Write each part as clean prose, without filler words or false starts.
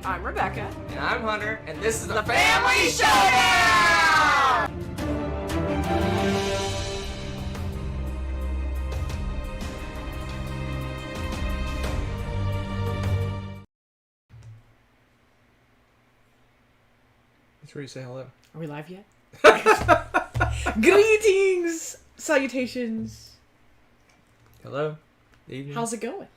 I'm Rebecca. And I'm Hunter, and this is the Family Showdown! That's where you say hello. Are we live yet? Greetings! Salutations! Hello. Good evening. How's it going?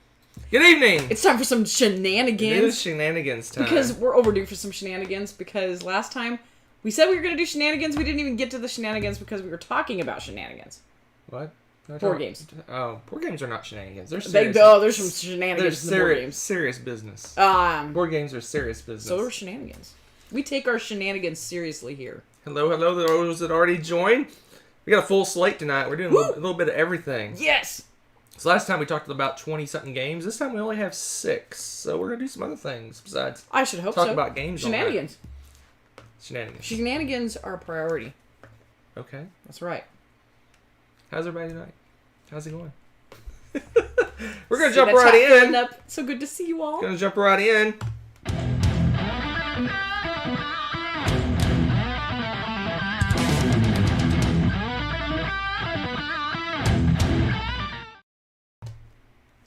Good evening! It's time for some shenanigans. It is shenanigans time. Because we're overdue for some shenanigans, because last time we said we were going to do shenanigans, we didn't even get to the shenanigans because we were talking about shenanigans. What? Board games. Oh, board games are not shenanigans. They're There's some shenanigans in the board games. Serious business. Board games are serious business. So are shenanigans. We take our shenanigans seriously here. Hello to those that already joined. We got a full slate tonight. We're doing a little bit of everything. Yes! So last time we talked about 20-something games. This time we only have 6. So we're going to do some other things besides I should hope so. talk about games. Shenanigans. Shenanigans. Shenanigans are a priority. Okay. That's right. How's everybody tonight? How's it going? We're going to jump right in. Up. So good to see you all. Going to jump right in.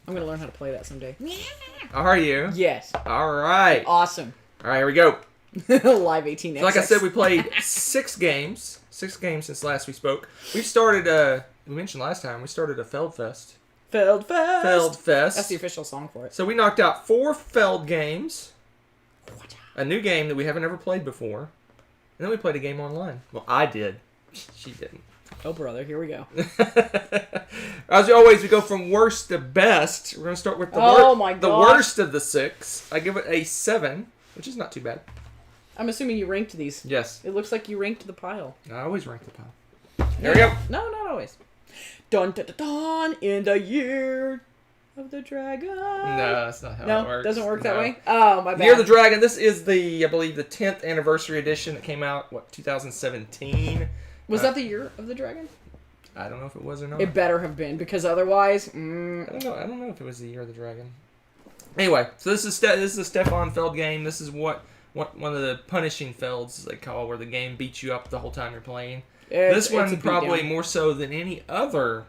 I'm going to learn how to play that someday. Are you? Yes. All right. Awesome. All right, here we go. Live 18. So like I said, we played 6 games. 6 games since last we spoke. We started, we mentioned last time, we started a Feldfest. Feldfest. That's the official song for it. So we knocked out 4 Feld games. A new game that we haven't ever played before. And then we played a game online. Well, I did. She didn't. Oh, brother. Here we go. As always, we go from worst to best. We're going to start with the worst of the 6. I give it a 7, which is not too bad. I'm assuming you ranked these. Yes. It looks like you ranked the pile. I always rank the pile. There we go. No, not always. Dun dun dun dun in the year of the dragon. No, that's not how it works. Doesn't work that way? Oh, my bad. Year of the Dragon. This is I believe, the 10th anniversary edition that came out, 2017. Was that the year of the dragon? I don't know if it was or not. It better have been, because otherwise... I don't know if it was the year of the dragon. Anyway, so this is a Stefan Feld game. This is what one of the punishing Felds, as they call, where the game beats you up the whole time you're playing. This one probably more so than any other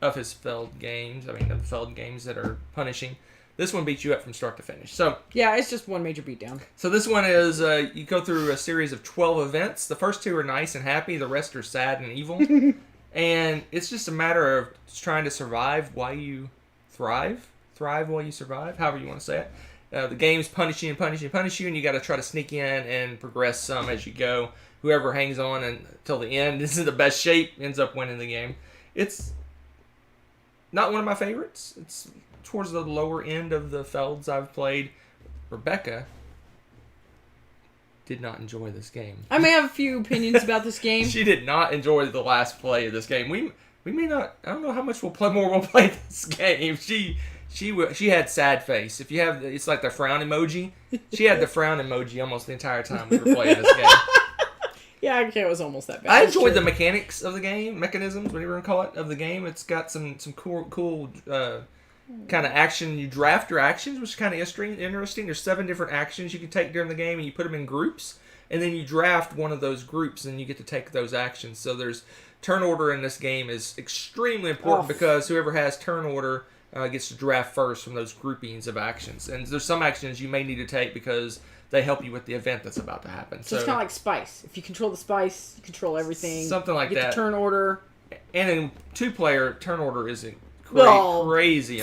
of his Feld games. I mean, the Feld games that are punishing. This one beats you up from start to finish. So yeah, it's just one major beatdown. So this one is, you go through a series of 12 events. The first 2 are nice and happy. The rest are sad and evil. And it's just a matter of trying to survive while you thrive. Thrive while you survive, however you want to say it. The game's punish you, and you got to try to sneak in and progress some as you go. Whoever hangs on until the end, this is the best shape, ends up winning the game. It's not one of my favorites. It's towards the lower end of the Felds I've played. Rebecca did not enjoy this game. I may have a few opinions about this game. She did not enjoy the last play of this game. We may not. I don't know how much we'll play this game. She had sad face. If you have, it's like the frown emoji. She had the frown emoji almost the entire time we were playing this game. Yeah, okay, it was almost that bad. I enjoyed the mechanics of the game, mechanisms, whatever you want to call it, of the game. It's got some cool kind of action. You draft your actions, which is kind of interesting. There's 7 different actions you can take during the game, and you put them in groups, and then you draft one of those groups, and you get to take those actions. So there's turn order in this game is extremely important because whoever has turn order gets to draft first from those groupings of actions. And there's some actions you may need to take because they help you with the event that's about to happen. So it's kind of like Spice. If you control the Spice, you control everything. Something like you get that. The turn order. And in 2-player, turn order is crazy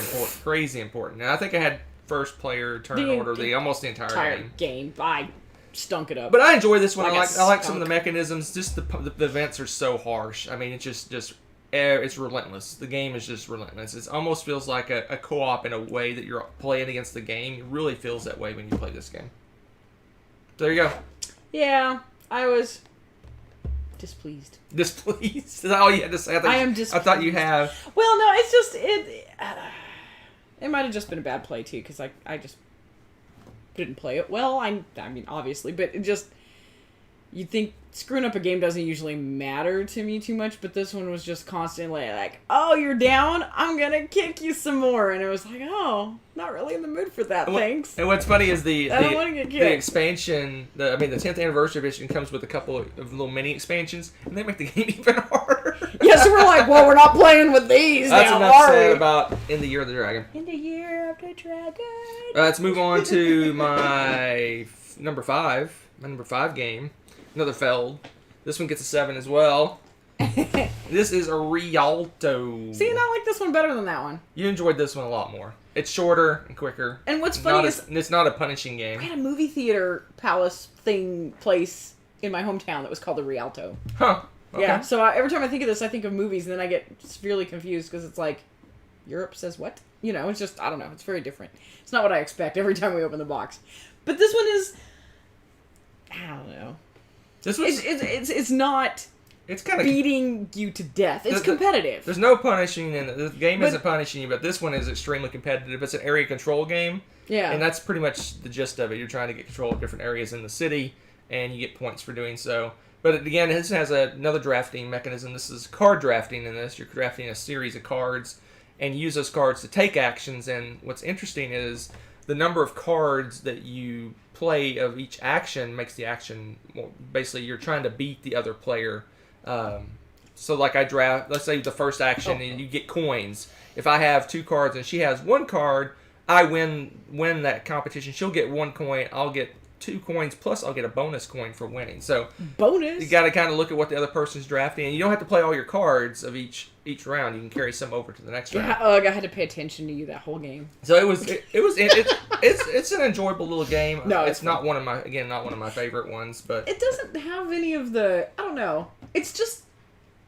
important. And I think I had first player turn order almost the entire game. I stunk it up. But I enjoy this one. I like some of the mechanisms. Just the events are so harsh. I mean, it's just it's relentless. The game is just relentless. It almost feels like a co-op in a way that you're playing against the game. It really feels that way when you play this game. There you go. Yeah, I was displeased. Displeased? Is that all you had to say? I am displeased. I thought you have. Well, no, it's just it might have just been a bad play too, because I just didn't play it well. I mean, obviously, but it just you'd think screwing up a game doesn't usually matter to me too much, but this one was just constantly like, oh, you're down? I'm gonna kick you some more. And it was like, oh, not really in the mood for that, thanks. And what's funny is I don't want to get kicked. the expansion, the 10th anniversary edition comes with a couple of little mini expansions, and they make the game even harder. Yeah, so we're like, well, we're not playing with these That's now, enough are said we? about In the Year of the Dragon. In the Year of the Dragon. Let's move on to my number 5. My number 5 game. Another Feld. This one gets a 7 as well. This is a Rialto. See, and I like this one better than that one. You enjoyed this one a lot more. It's shorter and quicker. And what's funny is it's not a punishing game. we had a movie theater palace place in my hometown that was called the Rialto. Huh. Okay. Yeah, so every time I think of this, I think of movies, and then I get severely confused because it's like, Europe says what? You know, it's just, I don't know, it's very different. It's not what I expect every time we open the box. But this one is, I don't know. This was, it's not it's kind of beating you to death. It's competitive. There's no punishing in it. The game isn't punishing you, but this one is extremely competitive. It's an area control game. Yeah. And that's pretty much the gist of it. You're trying to get control of different areas in the city, and you get points for doing so. But again, this has another drafting mechanism. This is card drafting in this. You're drafting a series of cards, and you use those cards to take actions. And what's interesting is the number of cards that you play of each action makes the action, well, basically you're trying to beat the other player. So like I draft, let's say the first action, and you get coins. If I have 2 cards and she has 1 card, I win that competition. She'll get 1 coin. I'll get 2 coins, plus I'll get a bonus coin for winning. So bonus. You got to kind of look at what the other person's drafting, and you don't have to play all your cards of each round. You can carry some over to the next round. I had to pay attention to you that whole game. So it's an enjoyable little game. No, it's not one of my favorite ones, but it doesn't have any of the, I don't know. It's just,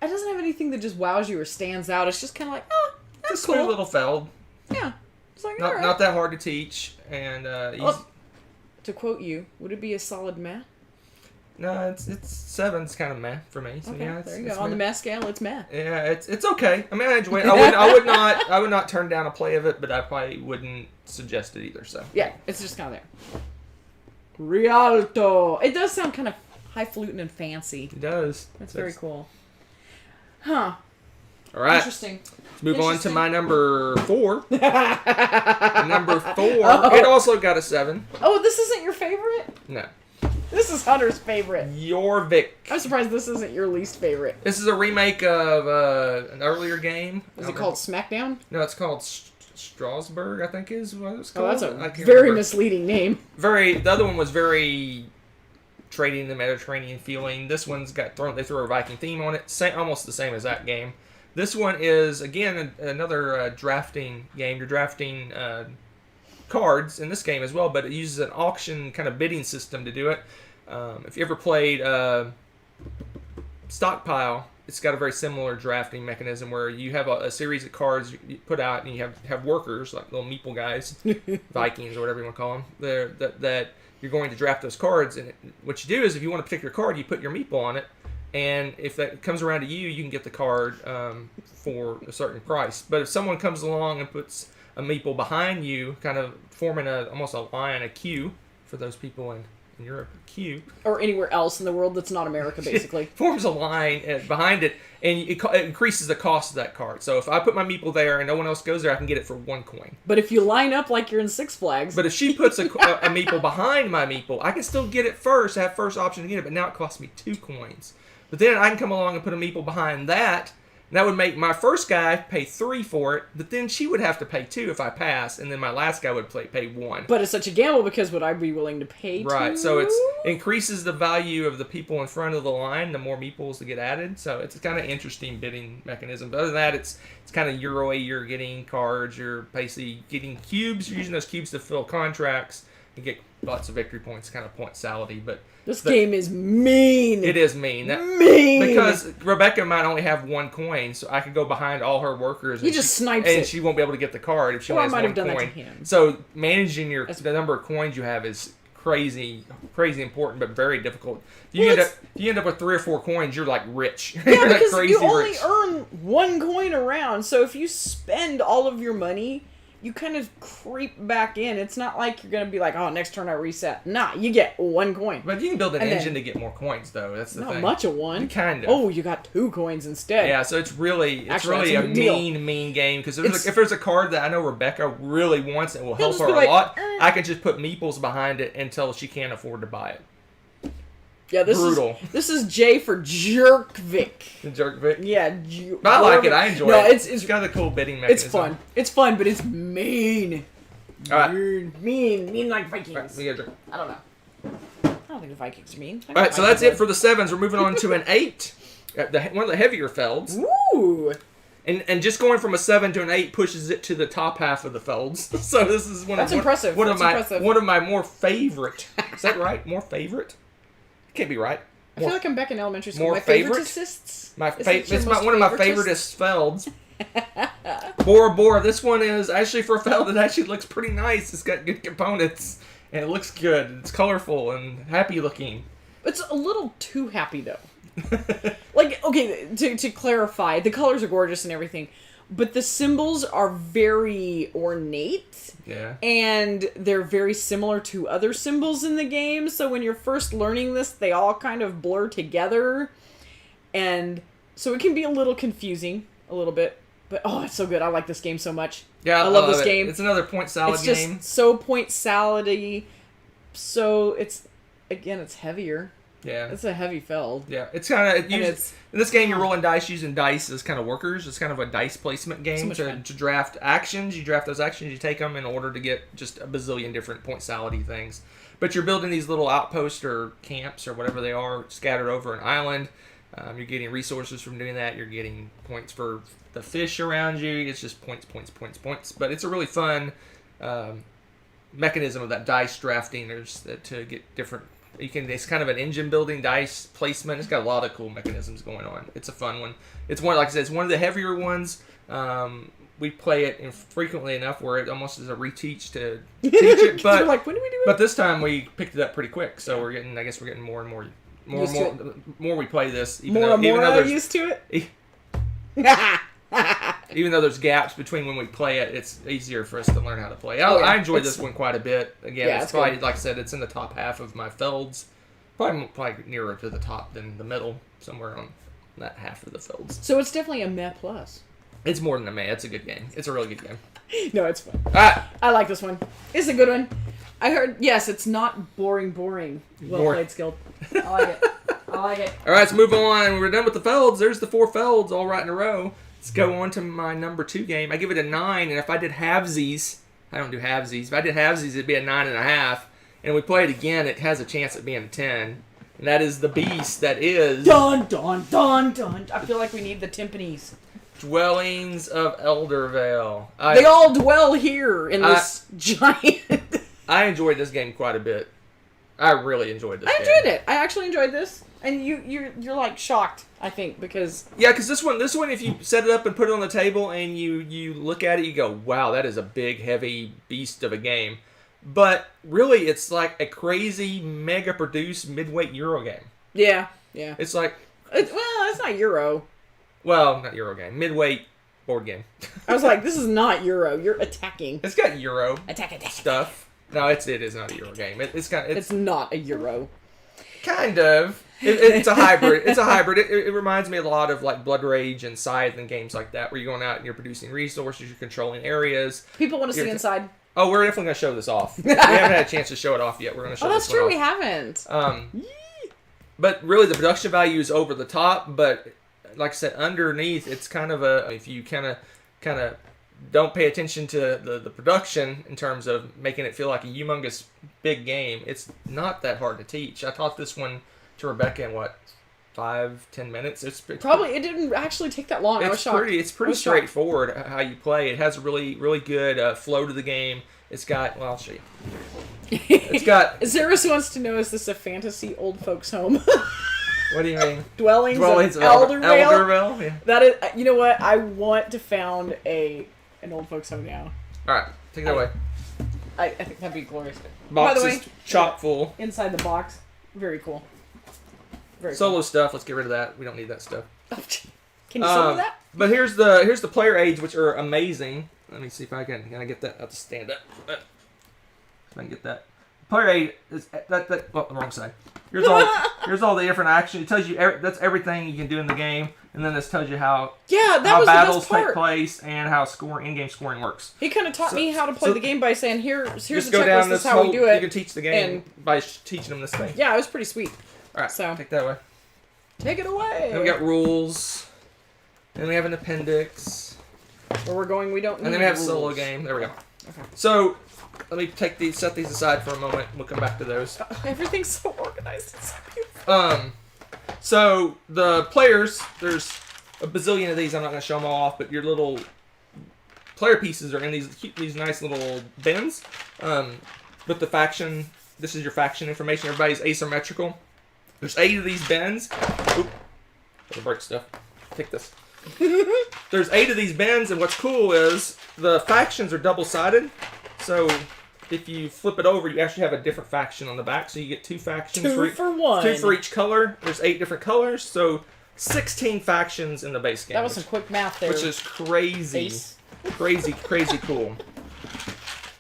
it doesn't have anything that just wows you or stands out. It's just kind of like, oh, that's it's a cool. smooth little Feld. Yeah. It's like, Not all right. not that hard to teach, and to quote you, would it be a solid meh? No, it's 7's kind of meh for me. So Okay, yeah, there you go. it's On meh. the meh scale, it's meh. Yeah, it's okay. I mean, I enjoy it. I would not turn down a play of it, but I probably wouldn't suggest it either. So Yeah, it's just kind of there. Rialto. It does sound kind of highfalutin and fancy. it does. That's very cool. Huh. All right. Interesting. Let's move on to my number 4. Number 4. Oh. It also got a 7. Oh, this isn't your favorite? No. This is Hunter's favorite. Jorvik. I'm surprised this isn't your least favorite. This is a remake of an earlier game. Is it called SmackDown? No, it's called Strasbourg, I think is what it's Oh, called. that's a I can't very remember. misleading name. The other one was very trading the Mediterranean feeling. This one's got they threw a Viking theme on it, almost the same as that game. This one is again another drafting game. You're drafting cards in this game as well, but it uses an auction kind of bidding system to do it. If you ever played Stockpile, it's got a very similar drafting mechanism where you have a series of cards you put out, and you have workers like little meeple guys, Vikings or whatever you want to call them. That you're going to draft those cards, and what you do is if you want a particular card, you put your meeple on it, and if that comes around to you, you can get the card for a certain price. But if someone comes along and puts a meeple behind you, kind of forming almost a line, a queue for those people in Europe, a queue. Or anywhere else in the world that's not America, basically. Forms a line behind it, and it increases the cost of that card. So if I put my meeple there and no one else goes there, I can get it for 1 coin. But if you line up like you're in Six Flags... But if she puts a meeple behind my meeple, I can still get it first. I have first option to get it, but now it costs me 2 coins. But then I can come along and put a meeple behind that, and that would make my first guy pay 3 for it, but then she would have to pay 2 if I pass, and then my last guy would pay 1. But it's such a gamble because would I be willing to pay Right, 2? so it increases the value of the people in front of the line, the more meeples that get added. So it's a kind of interesting bidding mechanism. But other than that, it's kind of Euro-y. You're getting cards. You're basically getting cubes. You're using those cubes to fill contracts and get lots of victory points, kind of point salady. But this game is mean. It is mean. Mean. Because Rebecca might only have 1 coin, so I could go behind all her workers. He just snipes and it. she won't be able to get the card if she Or I only might has have 1 done coin. that to him. So managing the number of coins you have is crazy important, but very difficult. If you end up with 3 or 4 coins, you're like rich. Yeah, You're like because crazy you only rich. earn 1 coin around. So if you spend all of your money you kind of creep back in. It's not like you're gonna be like, oh, next turn I reset. Nah, you get 1 coin. But you can build an engine to get more coins, though. That's the not thing. Not much of 1. Kind of. Oh, you got 2 coins instead. Yeah, so it's really Actually, a mean game. Because if there's a card that I know Rebecca really wants and will help her a like, lot, I can just put meeples behind it until she can't afford to buy it. Yeah, this is J for Jerkvik. Jerkvik? Yeah. I like it. I enjoy it. It's got a cool bidding mechanism. It's fun. It's fun, but it's mean. All right. Mean like Vikings. Right, I don't know. I don't think the Vikings are mean. All right, so that's it for the 7s. We're moving on to an 8. One of the heavier Felds. Ooh. And just going from a 7 to an 8 pushes it to the top half of the Felds. So this is impressive. One of my more favorite. Is that right? More favorite? Can't be right. I feel like I'm back in elementary school. More my favorite? It's one of my favoritist Felds. Bora Bora. This one is actually for a Feld. It actually looks pretty nice. It's got good components. And it looks good. It's colorful and happy looking. It's a little too happy, though. Like, okay, to clarify, the colors are gorgeous and everything, but the symbols are very ornate. Yeah. And they're very similar to other symbols in the game, so when you're first learning this, they all kind of blur together. And so it can be a little confusing, a little bit. But, oh, it's so good. I like this game so much. Yeah, I love this game. It's another point salad game. It's just so point salad-y. So it's heavier. Yeah. It's a heavy Feld. Yeah. It's kind of... In this game, you're rolling dice using dice as kind of workers. It's kind of a dice placement game to draft actions. You draft those actions, you take them in order to get just a bazillion different point salad-y things. But you're building these little outposts or camps or whatever they are scattered over an island. You're getting resources from doing that. You're getting points for the fish around you. It's just points. But it's a really fun mechanism of that dice drafting. To get different... It's kind of an engine building dice placement. It's got a lot of cool mechanisms going on. It's a fun one. It's one, like I said, it's one of the heavier ones. We play it frequently enough where it almost is a reteach to teach it. But like, when do we do it? But this time we picked it up pretty quick, so we're getting more and more. More we play this, even though there's used to it. Even though there's gaps between when we play it, it's easier for us to learn how to play. I enjoyed this one quite a bit. Again, it's probably, like I said, it's in the top half of my Felds. Probably nearer to the top than the middle, somewhere on that half of the Felds. So it's definitely a meh plus. It's more than a meh. It's a good game. It's a really good game. No, it's fun. I like this one. It's a good one. I heard, yes, it's not boring. Well played, Skilled. I like it. All right, let's move on. We're done with the Felds. There's the 4 Felds all right in a row. Let's go on to my number 2 game. I give it a 9, and if I did halvesies, I don't do halvesies. If I did halvesies, it'd be a 9.5. And we play it again, it has a chance at being a 10. And that is the beast that is... Dun, dun, dun, dun. I feel like we need the timpanis. Dwellings of Eldervale. They all dwell here in this giant... I enjoyed this game quite a bit. I really enjoyed this game. I enjoyed it. I actually enjoyed this. And you're like shocked, I think, because... Yeah, because this one, if you set it up and put it on the table and you look at it, you go, wow, that is a big, heavy beast of a game. But really, it's like a crazy, mega-produced midweight Euro game. Yeah. It's like... it's not Euro. Well, not Euro game. Midweight board game. I was like, this is not Euro. You're attacking. It's got Euro attack. stuff. No, it is not a Euro game. It's not a Euro. Kind of. It's a hybrid. It's a hybrid. It reminds me a lot of like Blood Rage and Scythe and games like that, where you're going out and you're producing resources, you're controlling areas. People want to see inside. Oh, we're definitely going to show this off. We haven't had a chance to show it off yet. We're going to show this one off. Oh, that's true. We haven't. But really, the production value is over the top. But like I said, underneath, it's kind of if you kind of don't pay attention to the production in terms of making it feel like a humongous big game, it's not that hard to teach. I taught this one to Rebecca in 5-10 minutes. It didn't actually take that long. I was shocked. It's pretty straightforward how you play. It has a really, really good flow to the game. It's got, well, I'll show you. It's got... Zerus wants to know, is this a fantasy old folks home? What do you mean? Dwellings of Eldervale? Eldervale? Yeah. That is, you know what? I want to found an old folks home now. Alright, take that away. I think that'd be glorious. Box By the way, is chock full. Inside the box, very cool. Solo stuff, let's get rid of that. We don't need that stuff. Can you solo that? But here's the player aids, which are amazing. Let me see if I can get that. I have to stand up. If I can get that. Player 8 is that the wrong side. Here's all the different action. It tells you that's everything you can do in the game, and then this tells you how battles take place and how in-game scoring works. He kind of taught me how to play the game by saying, here's the just go checklist, down this is how we do it. You can teach the game by teaching them this thing. Yeah, it was pretty sweet. All right, so take that away. Take it away. Then we got rules. Then we have an appendix. Where we're going, we don't need And then we have rules. solo game. There we go. Okay. So, let me set these aside for a moment. We'll come back to those. Everything's so organized. It's so beautiful. So the players, there's a bazillion of these. I'm not going to show them all off, but your little player pieces are in these nice little bins. With the faction, this is your faction information. Everybody's asymmetrical. There's 8 of these bins. Oop, it'll break stuff. Take this. There's 8 of these bins, and what's cool is the factions are double-sided. So if you flip it over, you actually have a different faction on the back. So you get 2 factions. 2 for 1. 2 for each color. There's 8 different colors. So 16 factions in the base game. That was some quick math there. Which is crazy. Crazy cool.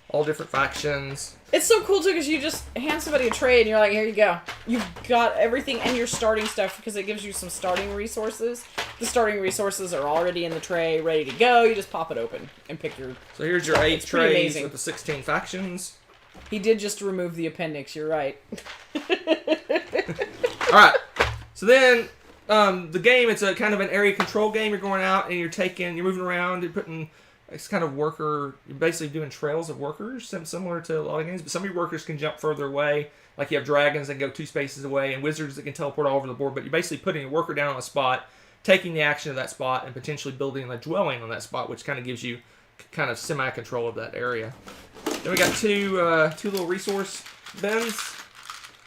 All different factions. It's so cool, too, because you just hand somebody a tray and you're like, here you go. You've got everything and your starting stuff because it gives you some starting resources. The starting resources are already in the tray, ready to go. You just pop it open and pick your... So here's your 8 trays amazing. with the 16 factions. He did just remove the appendix, you're right. Alright. So then, the game, it's a kind of an area control game. You're going out and you're moving around, you're putting... It's kind of you're basically doing trails of workers, similar to a lot of games, but some of your workers can jump further away. Like you have dragons that can go 2 spaces away, and wizards that can teleport all over the board, but you're basically putting a worker down on a spot, taking the action of that spot, and potentially building a dwelling on that spot, which kind of gives you kind of semi-control of that area. Then we got two little resource bins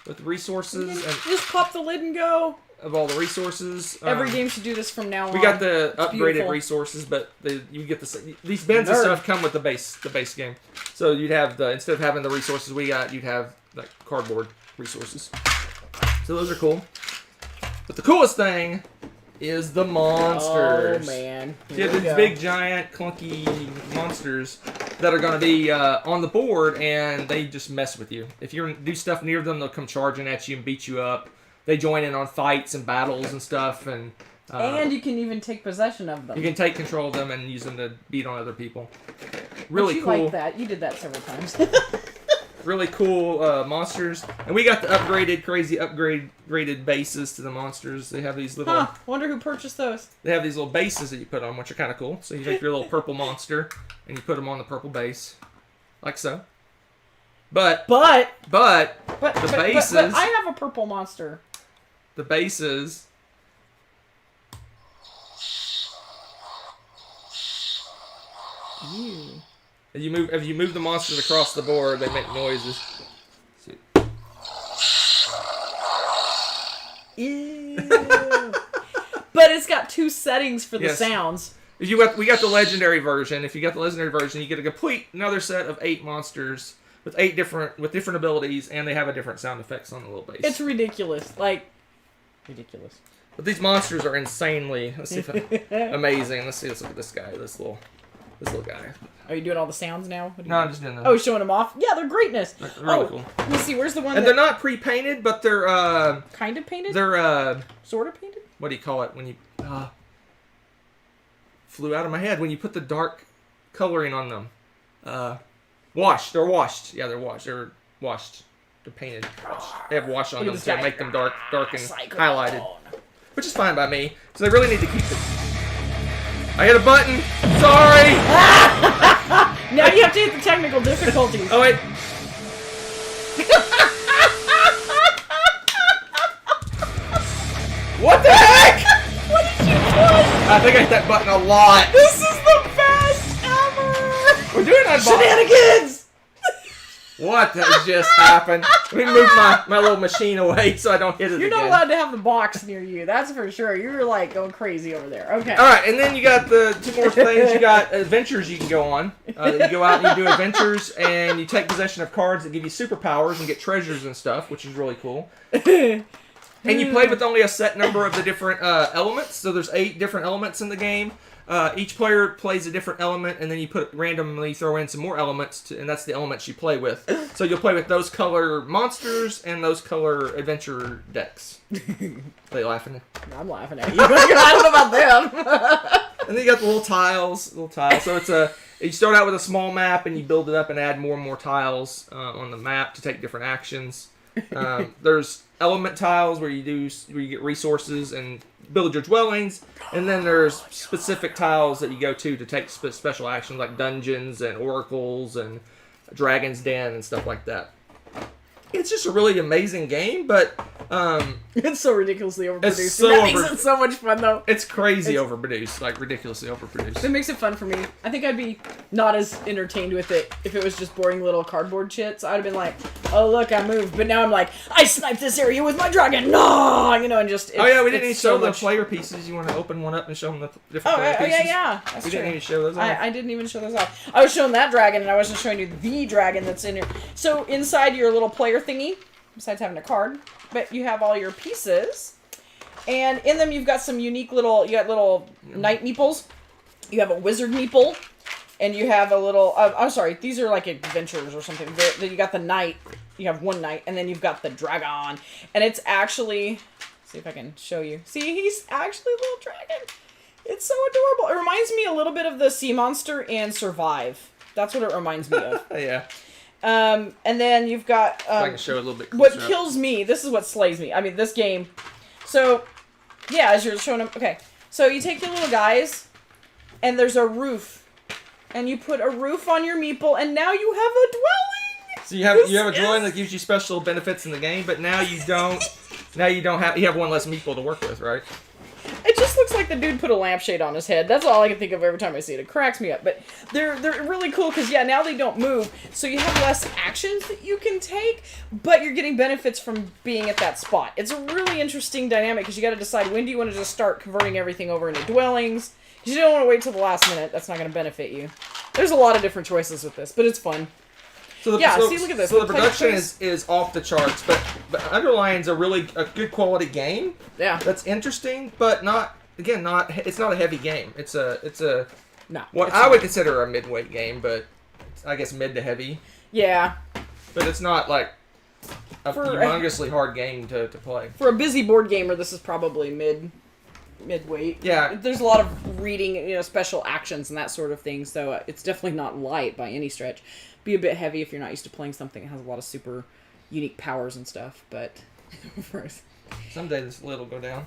with resources. And just pop the lid and go. Of all the resources. Every game should do this from now on. We got the upgraded beautiful. Resources, but you get these bins and stuff come with the base game. So you'd have instead of having the resources we got, you'd have like cardboard resources. So those are cool. But the coolest thing is the monsters. Oh man! You have these big, giant, clunky monsters that are going to be on the board, and they just mess with you. If you do stuff near them, they'll come charging at you and beat you up. They join in on fights and battles and stuff, and you can even take possession of them. You can take control of them and use them to beat on other people. Really cool. Like that. You did that several times. Really cool monsters, and we got the crazy upgraded bases to the monsters. They have these little. Wonder who purchased those. They have these little bases that you put on, which are kind of cool. So you take your little purple monster and you put them on the purple base, like so. But the bases. But I have a purple monster. The bases. Ew. If you move the monsters across the board, they make noises. Ew. But it's got 2 settings for the sounds. We got the legendary version. If you got the legendary version, you get a complete another set of 8 monsters with 8 different abilities, and they have a different sound effects on the little base. It's ridiculous, ridiculous. But these monsters are insanely amazing. Let's look at this guy. This little guy. Are you doing all the sounds now? No, I'm just doing them. Oh, showing them off? Yeah, they're greatness. They're really cool. Let me see. Where's the one? And they're not pre-painted, but they're kind of painted. They're sort of painted. What do you call it when you flew out of my head when you put the dark coloring on them? Washed. They're washed. Yeah, they're washed. They're washed. They're painted. They have wash on them to make them dark and highlighted, which is fine by me. So they really need to keep it. I hit a button. Sorry. Now you have to hit the technical difficulties. Oh wait. What the heck? What did you put? I think I hit that button a lot. This is the best ever. We're doing that shenanigans. What has just happened? Let me move my little machine away so I don't hit it again. You're not allowed to have the box near you. That's for sure. You're like going crazy over there. Okay. All right, and then you got the 2 more things. You got adventures you can go on. You go out and you do adventures, and you take possession of cards that give you superpowers and get treasures and stuff, which is really cool. And you play with only a set number of the different elements. So there's 8 different elements in the game. Each player plays a different element, and then you randomly throw in some more elements, and that's the elements you play with. So you'll play with those color monsters and those color adventure decks. Are they laughing? I'm laughing at you. I don't know about them. And then you got the little tiles. So you start out with a small map, and you build it up and add more and more tiles on the map to take different actions. There's element tiles where you get resources and build your dwellings, and then there's specific tiles that you go to take special actions like dungeons and oracles and Dragon's Den and stuff like that. It's just a really amazing game, but it's so ridiculously overproduced. That makes it so much fun, though. It's crazy overproduced, like ridiculously overproduced. It makes it fun for me. I think I'd be not as entertained with it if it was just boring little cardboard shit. So I'd have been like, oh, look, I moved. But now I'm like, I sniped this area with my dragon. No! You know, and just... Oh, yeah, we didn't even show the player pieces. You want to open one up and show them the different player pieces? Yeah. That's we true. didn't even show those off. I didn't even show those off. I was showing that dragon, and I wasn't showing you the dragon that's in here. So inside your little player thingy, besides having a card, but you have all your pieces, and in them you've got some unique little knight meeples. You have a wizard meeple, and you have a little I'm sorry, these are like adventures or something. You got the knight, you have one knight, and then you've got the dragon, and it's actually, see if I can show you. See, he's actually a little dragon. It's so adorable. It reminds me a little bit of the sea monster in Survive. That's what it reminds me of. Yeah. And then you've got... I can show it a little bit what closer kills me, this is what slays me. I mean, this game... So, yeah, as you're showing them... Okay, so you take your little guys, and there's a roof. And you put a roof on your meeple, and now you have a dwelling! So you have a dwelling that gives you special benefits in the game, but now you don't... You have one less meeple to work with, right? It just looks like the dude put a lampshade on his head. That's all I can think of every time I see it. It cracks me up. But they're really cool because, yeah, now they don't move. So you have less actions that you can take, but you're getting benefits from being at that spot. It's a really interesting dynamic because you got to decide when do you want to just start converting everything over into dwellings. Because you don't want to wait till the last minute. That's not going to benefit you. There's a lot of different choices with this, but it's fun. See, look at this. So the production is off the charts, but underlying's a good quality game. Yeah. That's interesting, but it's not a heavy game. It's a what I would consider a midweight game, but I guess mid to heavy. Yeah. But it's not like a humongously hard game to play. For a busy board gamer, this is probably midweight. Yeah. There's a lot of reading, special actions and that sort of thing, so it's definitely not light by any stretch. Be a bit heavy if you're not used to playing something that has a lot of super unique powers and stuff, but someday this lid will go down.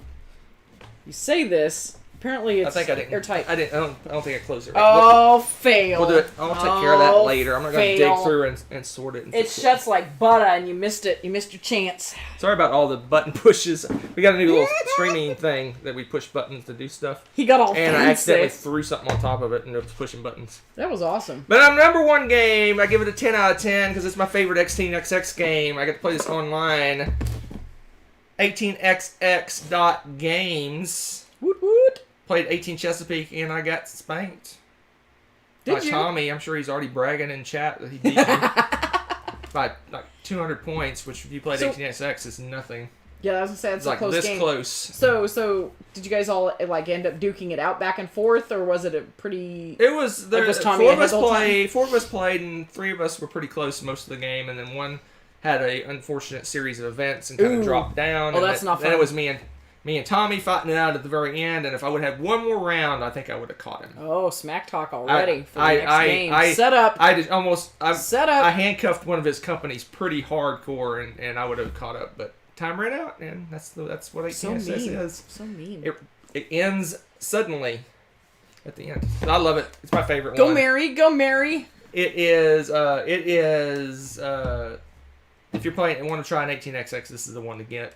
You say this, apparently it's airtight. I don't think I closed it right. Oh, fail. We'll do it. I'll take care of that later. I'm not going to dig through and sort it. It shuts like butter and you missed it. You missed your chance. Sorry about all the button pushes. We got a new little streaming thing that we push buttons to do stuff. He got all and I accidentally threw something on top of it and it was pushing buttons. That was awesome. But I'm number one game. I give it a 10 out of 10 because it's my favorite X18XX game. I get to play this online. 18xx.games. Woot woot. Played 18 Chesapeake and I got spanked. Did you? Tommy, I'm sure he's already bragging in chat that he beat me by like 200 points, which if you played 18xx is nothing. Yeah, I was gonna say it's a like close this game. Close. So did you guys all like end up duking it out back and forth, or was it a pretty? It was. There was Tommy four of us played, and 3 of us were pretty close most of the game, and then one had a unfortunate series of events and kind of dropped down. Oh, that's not fun. Then it was me and Tommy fighting it out at the very end, and if I would have had one more round, I think I would have caught him. Oh, smack talk already for the next game. Set up. I handcuffed one of his companies pretty hardcore, and I would have caught up, but time ran out, and that's what 18xx is. So mean. It ends suddenly at the end. And I love it. It's my favorite one. Go Mary. It is. If you're playing and want to try an 18xx, this is the one to get.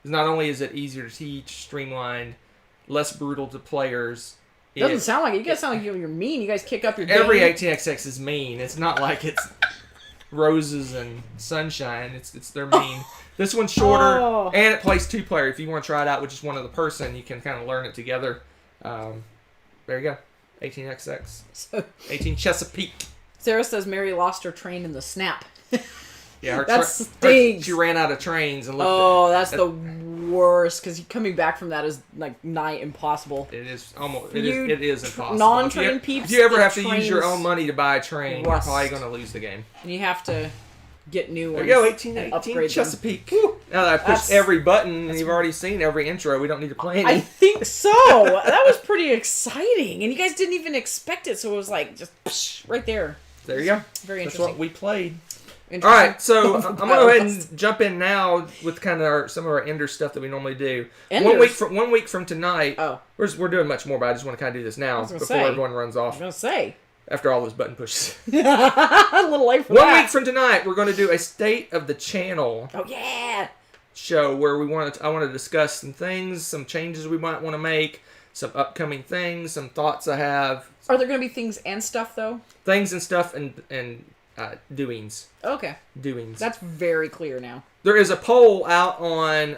Not only is it easier to teach, streamlined, less brutal to players. Doesn't sound like it. You guys sound like you're mean. You guys kick up your game. Every 18xx is mean. It's not like it's roses and sunshine. It's they're mean. This one's shorter, and it plays 2-player. If you want to try it out with just one other person, you can kind of learn it together. There you go. 18xx. 18 Chesapeake. Sarah says Mary lost her train in the snap. Yeah, she ran out of trains and looked that's the worst because coming back from that is like nigh impossible. It is almost. It is impossible. Non-trained peeps. If you ever have to use your own money to buy a train, you're Rust. probably going to lose the game. And you have to get new ones. There you go, 18 upgrade Chesapeake. Now that I pushed every button, and you've already seen every intro, we don't need to play any. I think so. That was pretty exciting, and you guys didn't even expect it, so it was like just psh, right there. There you go. Very That's interesting. what we played. All right, so I'm gonna go ahead and jump in now with kind of some of our Ender stuff that we normally do. Enders? 1 week from tonight. Oh, we're doing much more, but I just want to kind of do this now before everyone runs I off. was gonna say After all those button pushes. a little late for 1 that. week from tonight, we're going to do a State of the Channel. Oh yeah. Show where I want to discuss some things, some changes we might want to make, some upcoming things, some thoughts I have. Are there gonna be things and stuff though? Things and stuff and doings. Okay. Doings. That's very clear now. There is a poll out on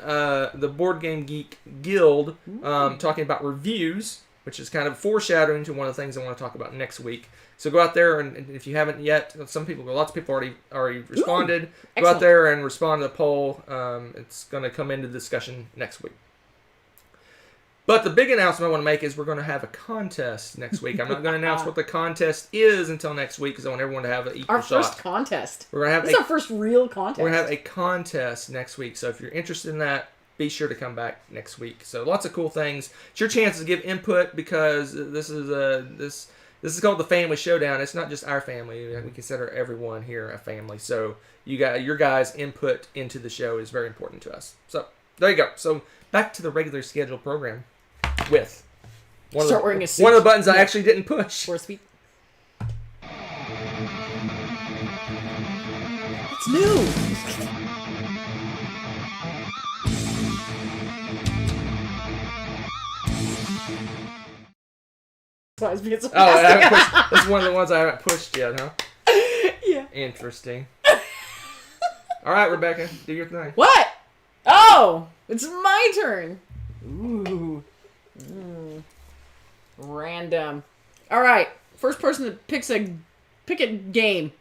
the Board Game Geek Guild talking about reviews, which is kind of foreshadowing to one of the things I want to talk about next week. So go out there, and if you haven't yet, lots of people already responded. Go out there and respond to the poll. It's going to come into discussion next week. But the big announcement I want to make is we're going to have a contest next week. I'm not going to announce what the contest is until next week because I want everyone to have an equal shot. Our first contest. We're going to have this is our first real contest. We're going to have a contest next week. So if you're interested in that, be sure to come back next week. So lots of cool things. It's your chance to give input because this is called the Family Showdown. It's not just our family. We consider everyone here a family. So your guys' input into the show is very important to us. So there you go. So back to the regular scheduled program with one wearing a suit. One of the buttons I actually didn't push. For speed. It's new. I haven't pushed. That's one of the ones I haven't pushed yet, huh? Yeah. Interesting. All right, Rebecca, do your thing. What? Oh, it's my turn. Ooh. Random. All right. First person that pick a game.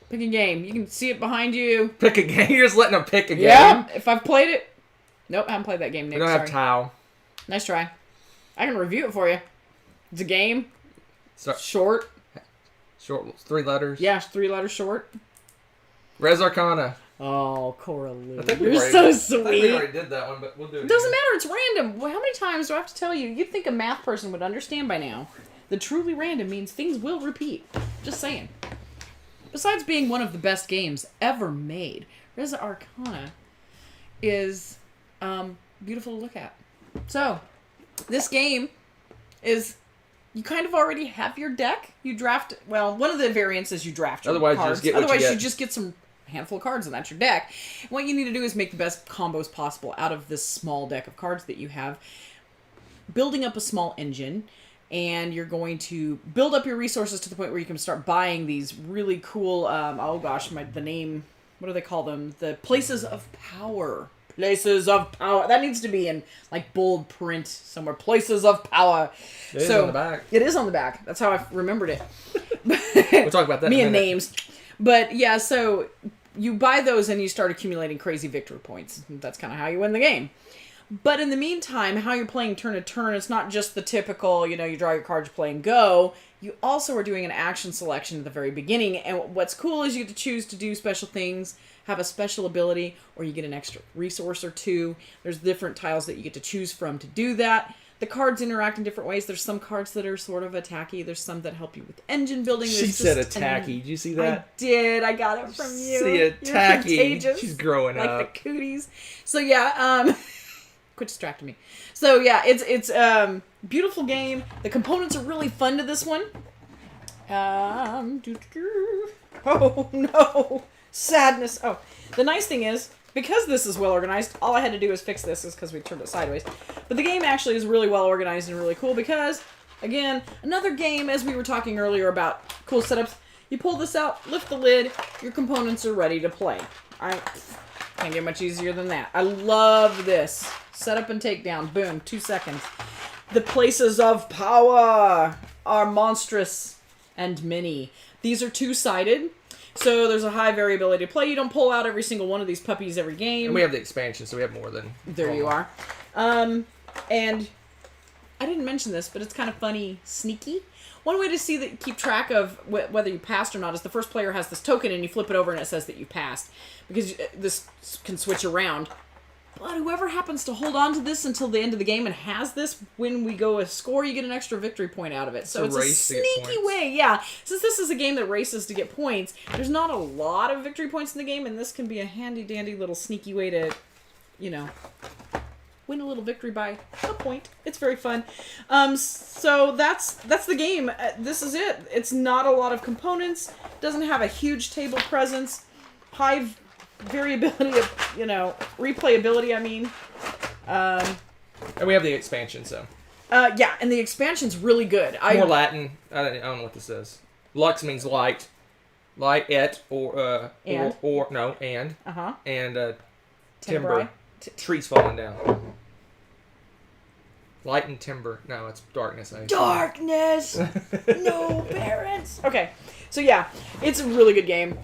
Pick a game. You can see it behind you. Pick a game. You're just letting them pick a game. Yeah. If I've played it. Nope, I haven't played that game, Nick. We don't have tile. Nice try. I can review it for you. It's a game. Short. 3 letters. Yeah, 3 letters short. Res Arcana. Oh, Coralie. You're so sweet. I think we already did that one, but we'll do it. It doesn't matter. It's random. Well, how many times do I have to tell you? You'd think a math person would understand by now. The truly random means things will repeat. Just saying. Besides being one of the best games ever made, Res Arcana is beautiful to look at. So, this game is... You kind of already have your deck. You draft... Well, one of the variants is you draft your cards. You just get some handful of cards, and that's your deck. And what you need to do is make the best combos possible out of this small deck of cards that you have. Building up a small engine, and you're going to build up your resources to the point where you can start buying these really cool... the name... What do they call them? The Places of Power. Places of Power. That needs to be in like bold print somewhere. Places of Power. It is on the back. It is on the back. That's how I remembered it. We'll talk about that Me in a and minute. names. But yeah, so you buy those and you start accumulating crazy victory points. That's kind of how you win the game. But in the meantime, how you're playing turn to turn, it's not just the typical, you draw your cards, play, and go. You also are doing an action selection at the very beginning. And what's cool is you get to choose to do special things, have a special ability, or you get an extra resource or two. There's different tiles that you get to choose from to do that. The cards interact in different ways. There's some cards that are sort of attacky. There's some that help you with engine building. She said attacky. Did you see that? I did. I got it from you. See attacky. You're contagious. She's growing up. Like the cooties. So yeah, quit distracting me. So yeah, it's beautiful game. The components are really fun to this one. Oh no. Sadness. Oh, the nice thing is, because this is well organized, all I had to do is fix this, is because we turned it sideways. But the game actually is really well organized and really cool because, again, another game, as we were talking earlier about cool setups, you pull this out, lift the lid, your components are ready to play. Alright, can't get much easier than that. I love this. Setup and takedown, boom, 2 seconds. The Places of Power are monstrous and many. These are 2-sided. So there's a high variability to play. You don't pull out every single one of these puppies every game. And we have the expansion, so we have more than... There you are. And I didn't mention this, but it's kind of funny, sneaky. One way to see that, keep track of whether you passed or not is the first player has this token and you flip it over and it says that you passed. Because this can switch around. But whoever happens to hold on to this until the end of the game and has this, when we go a score, you get an extra victory point out of it. So it's a sneaky way, yeah. Since this is a game that races to get points, there's not a lot of victory points in the game, and this can be a handy-dandy little sneaky way to, you know, win a little victory by a point. It's very fun. So that's the game. This is it. It's not a lot of components. Doesn't have a huge table presence. High variability of, you know, replayability, I mean. And we have the expansion, so. Yeah, and the expansion's really good. More Latin. I don't know what this is. Lux means light. Light, et, or, and. And. Uh-huh. And, timber. Trees falling down. Light and timber. No, it's darkness. Darkness! No parents! Okay, so yeah, it's a really good game.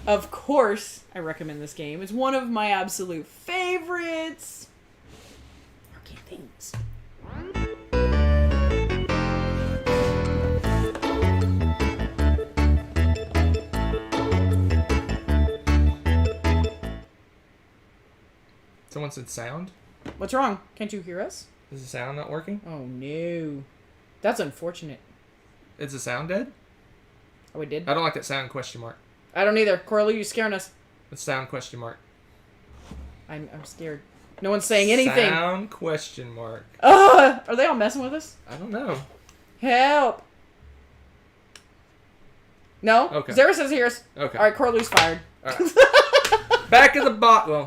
Of course, I recommend this game. It's one of my absolute favorites. Arcade things. Someone said sound? What's wrong? Can't you hear us? Is the sound not working? Oh, no. That's unfortunate. Is the sound dead? Oh, we did? I don't like that sound question mark. I don't either. Coralie, you're scaring us. The sound question mark. I'm scared. No one's saying anything. Sound question mark. Are they all messing with us? I don't know. Help. No? Okay. Zara says here's. Okay. Alright, Coralie's fired. All right. Back of the box. Well,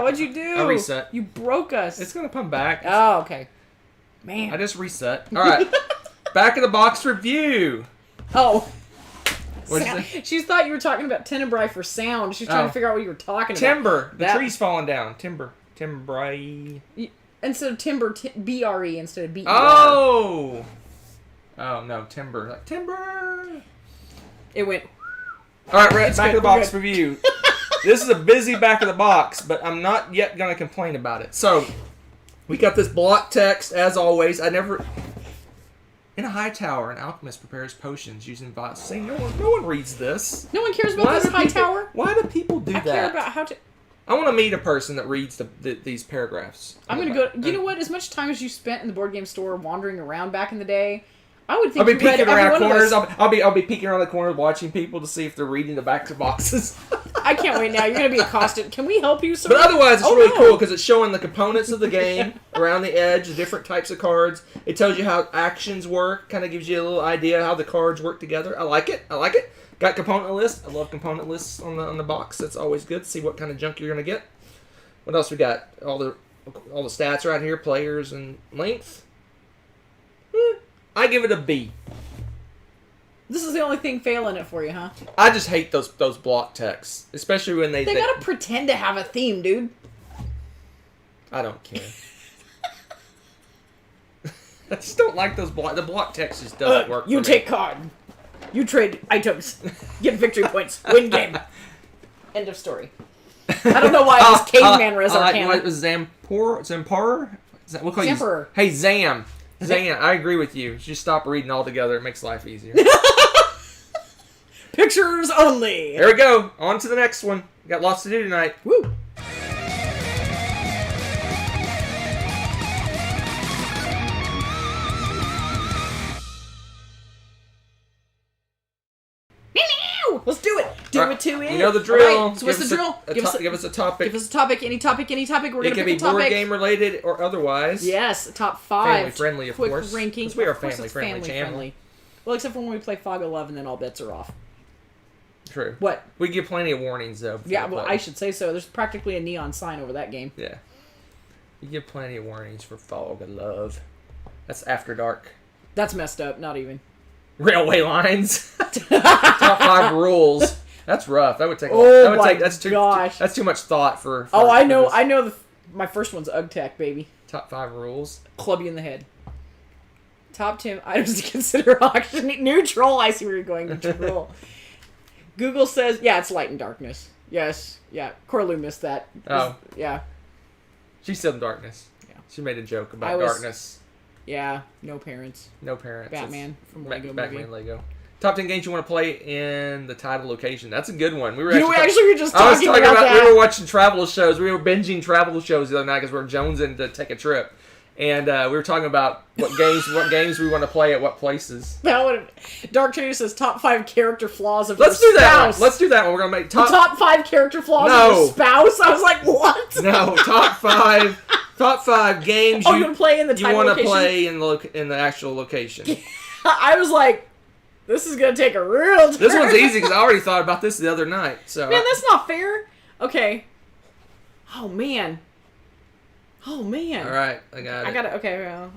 what'd you do? I reset. You broke us. It's going to come back. Oh, okay. Man. I just reset. All right. Back of the box review. Oh. Sound. She thought you were talking about tenebrae for sound. She's trying to figure out what you were talking Timber. about. The tree's falling down. Timber. Timbrae. Instead of timber, B-R-E instead of B-E-R. Oh! Oh, no. Timber. Like, timber! It went... Alright, back of the box review. This is a busy back of the box, but I'm not yet going to complain about it. So, we got this block text, as always. In a high tower, an alchemist prepares potions using bots. See, no one reads this. No one cares about this high tower? Why do people do that? I care about how to... I want to meet a person that reads these paragraphs. I'm going to go... You know what? As much time as you spent in the board game store wandering around back in the day, I would think you read every one corners. of those. I'll be peeking around the corners watching people to see if they're reading the backs of boxes. I can't wait now. You're going to be accosted. Can we help you, sir? But otherwise, it's really cool because it's showing the components of the game around the edge, the different types of cards. It tells you how actions work. Kind of gives you a little idea how the cards work together. I like it. Got component list. I love component lists on the box. That's always good to see what kind of junk you're going to get. What else we got? All the stats right here, players and length. I give it a B. This is the only thing failing it for you, huh? I just hate those block texts, especially when they gotta pretend to have a theme, dude. I don't care. I just don't like those block. The block text just doesn't work. You take card. You trade items. Get victory points. Win game. End of story. I don't know why this caveman res our canon. What was Zamporer? We'll call Zamporer. You. Hey, Zam. I agree with you. Just stop reading altogether. It makes life easier. Pictures only. There we go. On to the next one. We got lots to do tonight. Woo. Let's do it. Do it to it. You know the drill. Right, so what's the drill? Give us a topic. Give us a topic. Any topic. We're going to pick a topic. It can be board game related or otherwise. Yes, top 5. Family friendly, of quick course. ranking. We are a family friendly channel. Well, except for when we play Fog 11, then all bets are off. True. What? We give plenty of warnings, though. Yeah, well, I should say so. There's practically a neon sign over that game. Yeah. We give plenty of warnings for Fog of Love. That's After Dark. That's messed up. Not even. Railway lines. Top 5 rules. That's rough. That would take. That's too much thought for I know. I know. My first one's UGTech, baby. Top 5 rules. Club you in the head. Top 10 items to consider auction neutral. I see where you're going. Neutral. Google says, yeah, it's Light and Darkness. Yes, yeah. Corlu missed that. Oh. Yeah. She's still in darkness. Yeah. She made a joke about darkness. Yeah, no parents. No parents. Batman from Lego Batman movie. Lego. Top 10 games you want to play in the title location. That's a good one. We were actually were just talking about that. We were watching travel shows. We were binging travel shows the other night because we were jonesing to take a trip. And we were talking about what games we want to play at what places. That would Dark Trader says top 5 character flaws of Let's your do that spouse. one. Let's do that one. We're gonna make top 5 character flaws of your spouse. I was like, what? No, top 5 games you're gonna play in the you want to play in the actual location. I was like, this is gonna take a real turn. This one's easy because I already thought about this the other night. So man, that's not fair. Okay. Oh man. All right, I got it. Okay, well,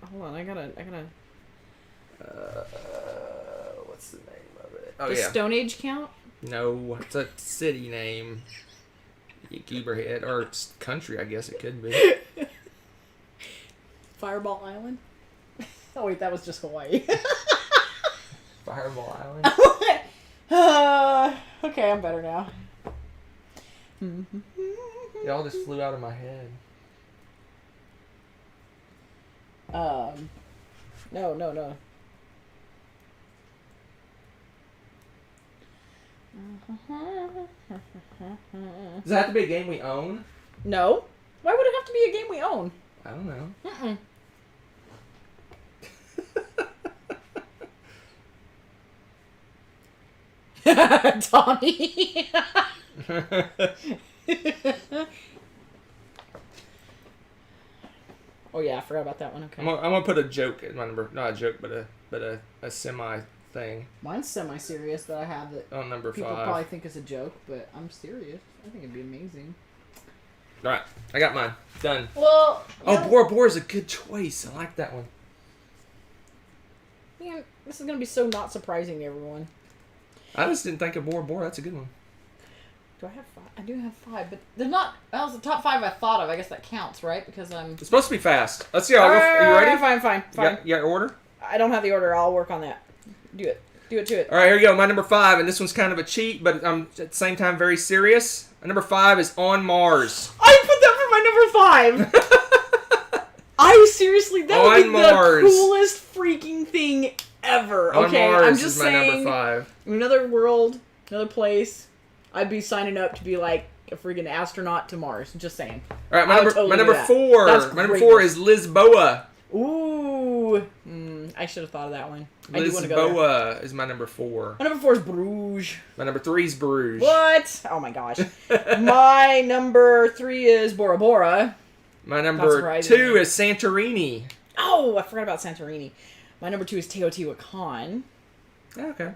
hold on. I gotta. What's the name of it? Oh, Does Stone Age count? No, it's a city name. Gooberhead, or country, I guess it could be. Fireball Island? Oh, wait, that was just Hawaii. Fireball Island? Okay, I'm better now. It all just flew out of my head. No. Does it have to be a game we own? No. Why would it have to be a game we own? I don't know. Tommy. Oh yeah, I forgot about that one. Okay. I'm gonna put a joke in my number. Not a joke, but a semi thing. Mine's semi-serious that I have that on number people 5. probably think is a joke, but I'm serious. I think it'd be amazing. All right, I got mine done. Well. Oh, Bora Bora is a good choice. I like that one. Man, this is gonna be so not surprising to everyone. I just didn't think of Bora Bora. That's a good one. Do I have 5? I do have 5, but they're not. That was the top 5 I thought of. I guess that counts, right? Because I'm. It's supposed to be fast. Let's see. Are you ready? Fine. You got your order? I don't have the order. I'll work on that. Do it to it. All right, here we go. My number 5, and this one's kind of a cheat, but I'm at the same time very serious. My number 5 is On Mars. I put that for my number 5. Seriously, that would be Mars. The coolest freaking thing ever. Okay, On Mars I'm just is my saying. number 5. Another world, another place. I'd be signing up to be like a freaking astronaut to Mars. Just saying. All right, my number 4. My number 4 is Lisboa. Ooh, I should have thought of that one. I do want to go there. Lisboa is my number 4. My number 4 is Bruges. My number 3 is Bruges. What? Oh my gosh. My number 3 is Bora Bora. My number 2 is Santorini. Oh, I forgot about Santorini. My number 2 is Teotihuacan. Okay. I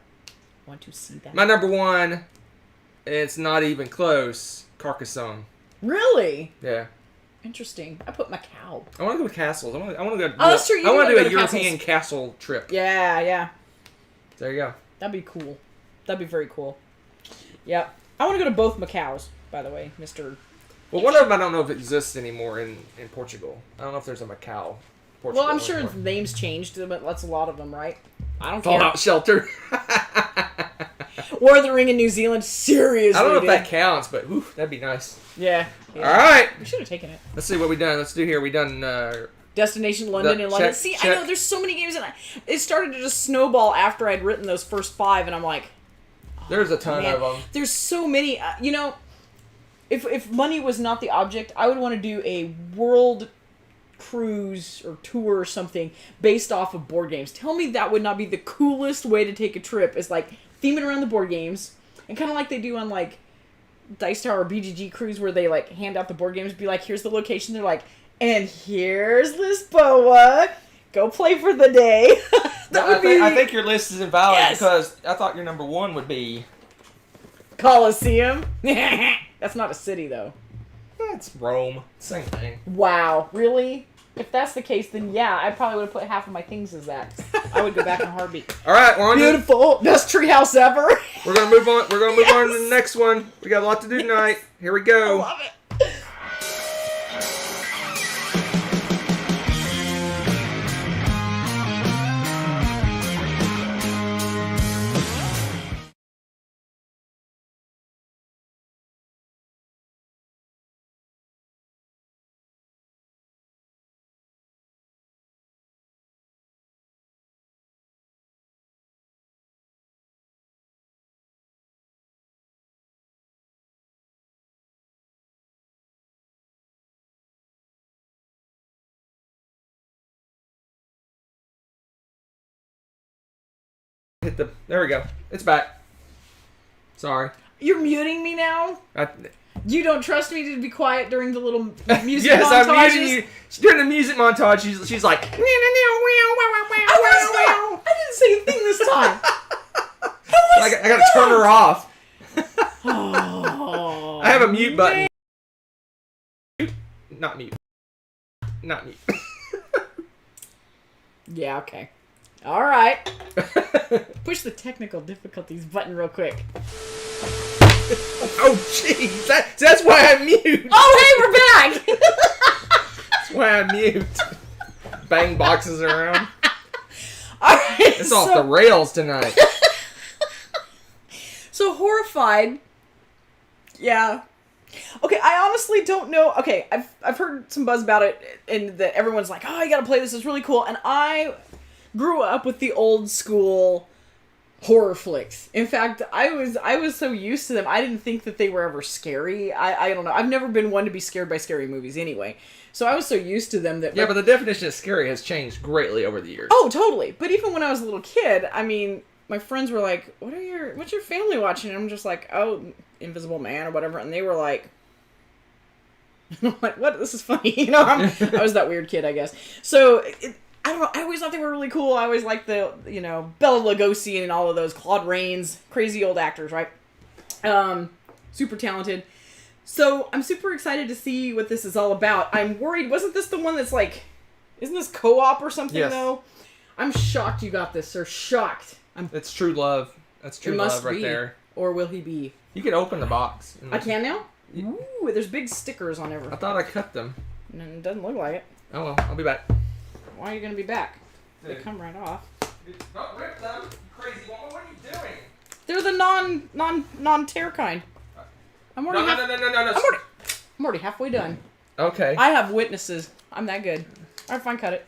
want to see that. My number 1, it's not even close, Carcassonne. Really? Yeah. Interesting. I put Macau. I want to go with castles. I want to go. Oh, that's true. I want to do a castles. European castle trip. Yeah. There you go. That'd be cool. That'd be very cool. Yep. I want to go to both Macaus, by the way, Mr. Well, one of them I don't know if it exists anymore in Portugal. I don't know if there's a Macau. Portugal Well, I'm sure anymore. names changed, but that's a lot of them, right? I don't Fallout Shelter. care. Or the Ring in New Zealand. Seriously, I don't know if that counts, but whew, that'd be nice. Yeah. All right. We should have taken it. Let's see what we done. Let's do here. We done. Destination London and London. See, check. I know there's so many games, and it started to just snowball after I'd written those first 5, and I'm like, there's a ton of them. There's so many. If money was not the object, I would want to do a world cruise or tour or something based off of board games. Tell me that would not be the coolest way to take a trip, is like theming around the board games, and kind of like they do on like Dice Tower or BGG Cruise, where they like hand out the board games, be like, here's the location. They're like, and here's Lisboa. Go play for the day. I think your list is invalid. Yes. Because I thought your number 1 would be Colosseum. That's not a city, though. It's Rome. Same thing. Wow, really? If that's the case, then yeah, I probably would have put half of my things as that. I would go back in a heartbeat. All right, we're on. Beautiful, best treehouse ever. We're gonna move on. We're gonna move on to the next one. We got a lot to do tonight. Here we go. I love it. hit the. There we go. It's back. Sorry. You're muting me now? You don't trust me to be quiet during the little music yes, montages? I'm muting you. During the music montage, she's like. I didn't say a thing this time. I gotta turn her off. Oh, I have a mute button. Not mute. Not mute. Yeah, okay. Alright. Push the technical difficulties button real quick. Oh, jeez. That's why I mute. Oh, hey, we're back! That's why I mute. Bang boxes around. Alright, It's off the rails tonight. So Horrified. Yeah. Okay, I honestly don't know. Okay, I've heard some buzz about it, and that everyone's like, "Oh, you gotta play this. It's really cool." And I grew up with the old school horror flicks. In fact, I was so used to them, I didn't think that they were ever scary. I don't know. I've never been one to be scared by scary movies anyway. So I was so used to them that... Yeah, but the definition of scary has changed greatly over the years. Oh, totally. But even when I was a little kid, I mean, my friends were like, what's your family watching? And I'm just like, oh, Invisible Man or whatever. And they were like... I'm like, what? This is funny. You know, I was that weird kid, I guess. So... I don't know, I always thought they were really cool. I always liked the, Bela Lugosi and all of those, Claude Rains, crazy old actors, right? Super talented. So, I'm super excited to see what this is all about. I'm worried, wasn't this the one that's like, isn't this co-op or something, though? I'm shocked you got this, sir. Shocked. It's true love. That's true love right there. Or will he be? You can open the box. I can now? Ooh, there's big stickers on everything. I thought I cut them. It doesn't look like it. Oh well, I'll be back. Why are you going to be back? They come right off. Don't rip them, you crazy woman. What are you doing? They're the non-tear kind. I'm already I'm already halfway done. Okay. I have witnesses. I'm that good. Alright, fine, cut it.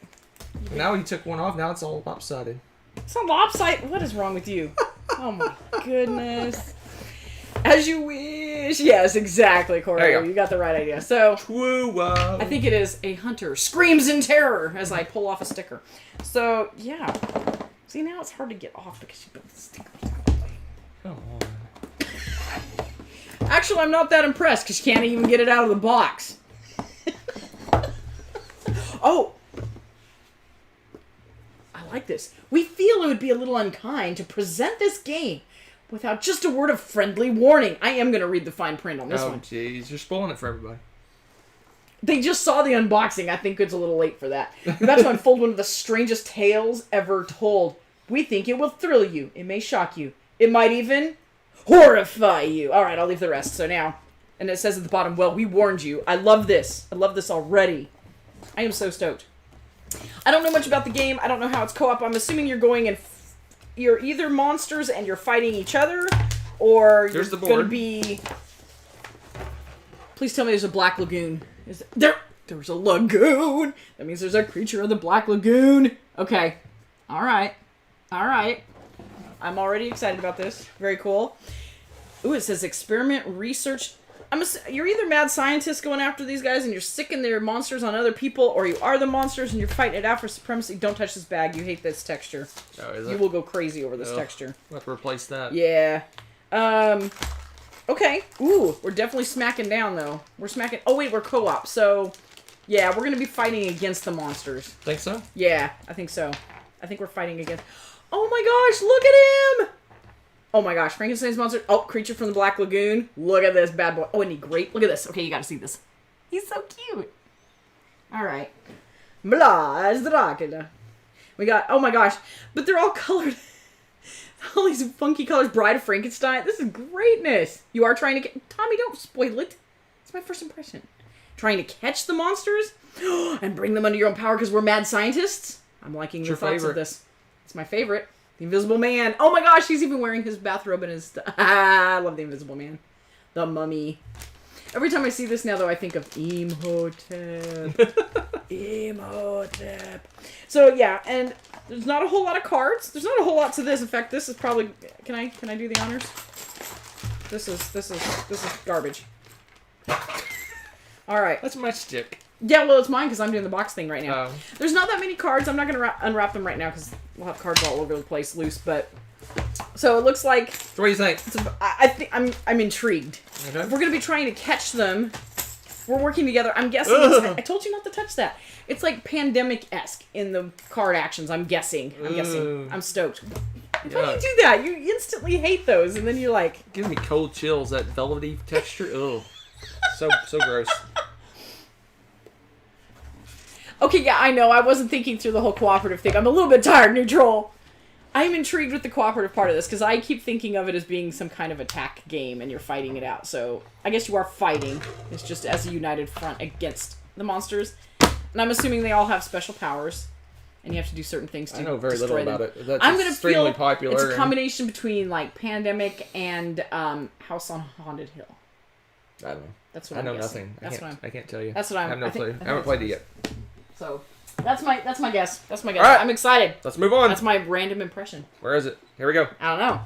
Now you took one off, now it's all lopsided. It's not lopsided. What is wrong with you? Oh my goodness. As you wish. Yes, exactly, Corey. You got the right idea. So, I think it is a hunter screams in terror as I pull off a sticker. So, yeah. See, now it's hard to get off because you built the sticker. Come on. Actually, I'm not that impressed because you can't even get it out of the box. Oh. I like this. We feel it would be a little unkind to present this game without just a word of friendly warning. I am going to read the fine print on this one. Oh, jeez. You're spoiling it for everybody. They just saw the unboxing. I think it's a little late for that. You're about to unfold one of the strangest tales ever told. We think it will thrill you. It may shock you. It might even horrify you. All right, I'll leave the rest. So now, and it says at the bottom, well, we warned you. I love this. I love this already. I am so stoked. I don't know much about the game. I don't know how it's co-op. I'm assuming you're going and you're either monsters and you're fighting each other, or there's you're going to be... Please tell me there's a Black Lagoon. There's a lagoon. That means there's a creature of the Black Lagoon. Okay. All right. All right. I'm already excited about this. Very cool. Ooh, it says experiment research. You're either mad scientists going after these guys and you're sicking their monsters on other people, or you are the monsters and you're fighting it out for supremacy. Don't touch this bag. You hate this texture. Oh, is it? You will go crazy over this texture. We'll have to replace that. Yeah. Okay. Ooh, we're definitely smacking down, though. We're smacking... Oh, wait, we're co-op. So, yeah, we're going to be fighting against the monsters. Think so? Yeah, I think so. I think we're fighting against... Oh, my gosh, look at him! Oh, my gosh, Frankenstein's monster. Oh, creature from the Black Lagoon. Look at this bad boy. Oh, isn't he great? Look at this. Okay, you got to see this. He's so cute. All right. Blas Dracula. We got... Oh, my gosh. But they're all colored... All these funky colors. Bride of Frankenstein. This is greatness. You are trying to get... Tommy, don't spoil it. It's my first impression. Trying to catch the monsters and bring them under your own power because we're mad scientists. I'm liking the thoughts of this. It's my favorite. The Invisible Man. Oh my gosh, he's even wearing his bathrobe and his... I love the Invisible Man. The Mummy. Every time I see this now, though, I think of Imhotep. Imhotep. So, yeah, and... There's not a whole lot of cards. There's not a whole lot to this. In fact, this is probably... Can I do the honors? This is garbage. All right. That's my stick. Yeah, well, it's mine because I'm doing the box thing right now. Oh. There's not that many cards. I'm not going to unwrap them right now because we'll have cards all over the place loose. But So it looks like. So what do you think? I think I'm intrigued. Okay. If we're gonna be trying to catch them, we're working together. I'm guessing. I told you not to touch that. It's like pandemic-esque in the card actions. I'm guessing. I'm stoked. Why do you do that? You instantly hate those, and then you're like. It gives me cold chills. That velvety texture. Ugh. So gross. Okay, yeah, I know. I wasn't thinking through the whole cooperative thing. I'm a little bit tired, neutral. I'm intrigued with the cooperative part of this, because I keep thinking of it as being some kind of attack game, and you're fighting it out. So, I guess you are fighting. It's just as a united front against the monsters. And I'm assuming they all have special powers, and you have to do certain things to I know very little about it. That's I'm gonna extremely feel popular. It's a combination between, like, Pandemic and House on Haunted Hill. I don't know. That's what I know I'm guessing. nothing. I can't tell you. That's what I'm... I have no clue. I haven't played it yet. So, that's my guess. That's my guess. All right. I'm excited. Let's move on. That's my random impression. Where is it? Here we go. I don't know.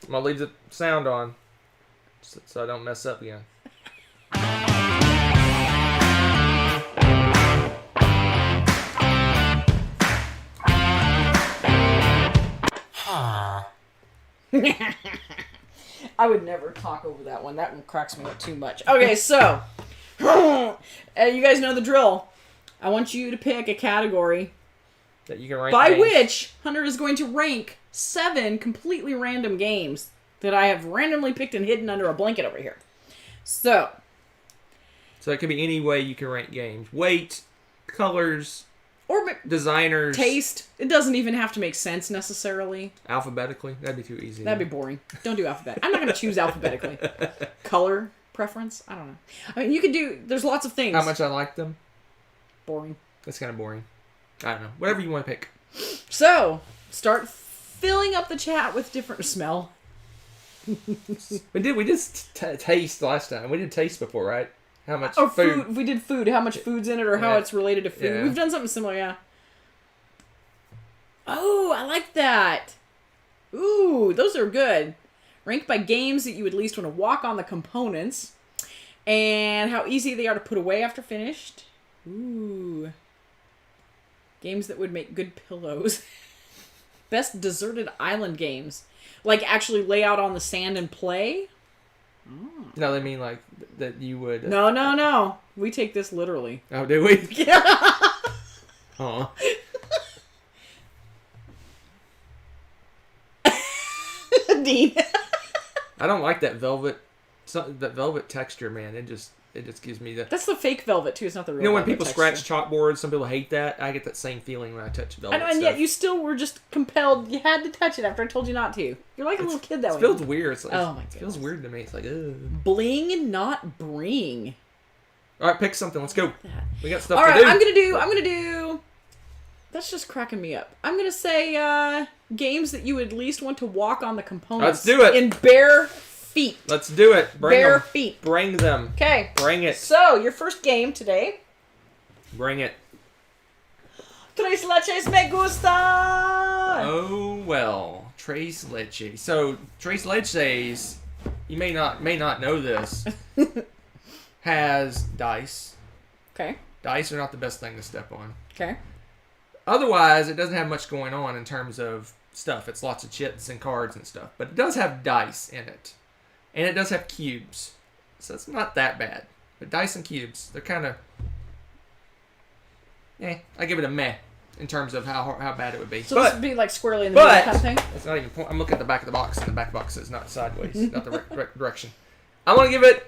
I'm going to leave the sound on so I don't mess up again. I would never talk over that one. That one cracks me up too much. Okay, so you guys know the drill. I want you to pick a category That you can rank by games. which Hunter is going to rank 7 completely random games that I have randomly picked and hidden under a blanket over here. So it could be any way you can rank games. Weight, colors, or designers. taste. It doesn't even have to make sense necessarily. Alphabetically. That'd be too easy. That'd be boring. Don't do alphabet. I'm not going to choose alphabetically. Color preference? I don't know. I mean, you could do... There's lots of things. How much I like them? Boring. That's kind of boring. I don't know. Whatever you want to pick. So, start filling up the chat with different smell. We did taste last time. We did taste before, right? How much Or food? We did food. How much food's in it or how Yeah. it's related to food. Yeah. We've done something similar, yeah. Oh, I like that. Ooh, those are good. Rank by games that you would least want to walk on the components. And how easy they are to put away after finished. Ooh. Games that would make good pillows. Best deserted island games. Like actually lay out on the sand and play. No, they mean like that you would... No. We take this literally. Oh, do we? Yeah. Aw. Dean. I don't like that velvet texture, man. It just gives me the... That's the fake velvet too. It's not the real. You know when velvet people texture. scratch chalkboards, some people hate that. I get that same feeling when I touch velvet I know, and stuff. yet you still were just compelled. You had to touch it after I told you not to. You're like a little kid that It way. feels weird. It's like, Oh my It feels weird to me. It's like, ugh. Bling, not bring. All right, pick something. Let's go. We got stuff All right, to do. I'm gonna do. That's just cracking me up. I'm gonna say games that you would least want to walk on the components. Let's do it. In bare feet. Let's do it. Bring Bare them. feet. Bring them. Okay. Bring it. So your first game today. Bring it. Tres leches me gusta. Oh well, Tres Leches. So Tres Leches, you may not know this, has dice. Okay. Dice are not the best thing to step on. Okay. Otherwise, it doesn't have much going on in terms of stuff. It's lots of chits and cards and stuff. But it does have dice in it. And it does have cubes. So it's not that bad. But dice and cubes, they're kind of... I give it a meh in terms of how bad it would be. So this would be like squarely in the middle kind of thing? It's not even... I'm looking at the back of the box, and the back of the box is not sideways. Not the right direction. I want to give it...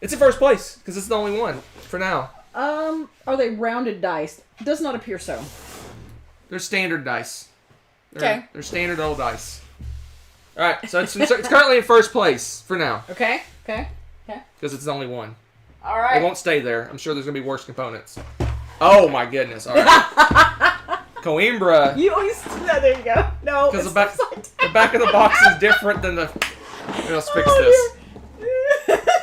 It's in first place, because it's the only one for now. Are they rounded dice? Does not appear so. They're standard dice. Okay. They're standard old dice. All right, so it's currently in first place for now Okay. because it's the only one. All It right. won't stay there. I'm sure there's gonna be worse components. Oh my goodness! All right. Coimbra, You always... No, there you go. No, because it's the back of the box is different than the... Let's fix this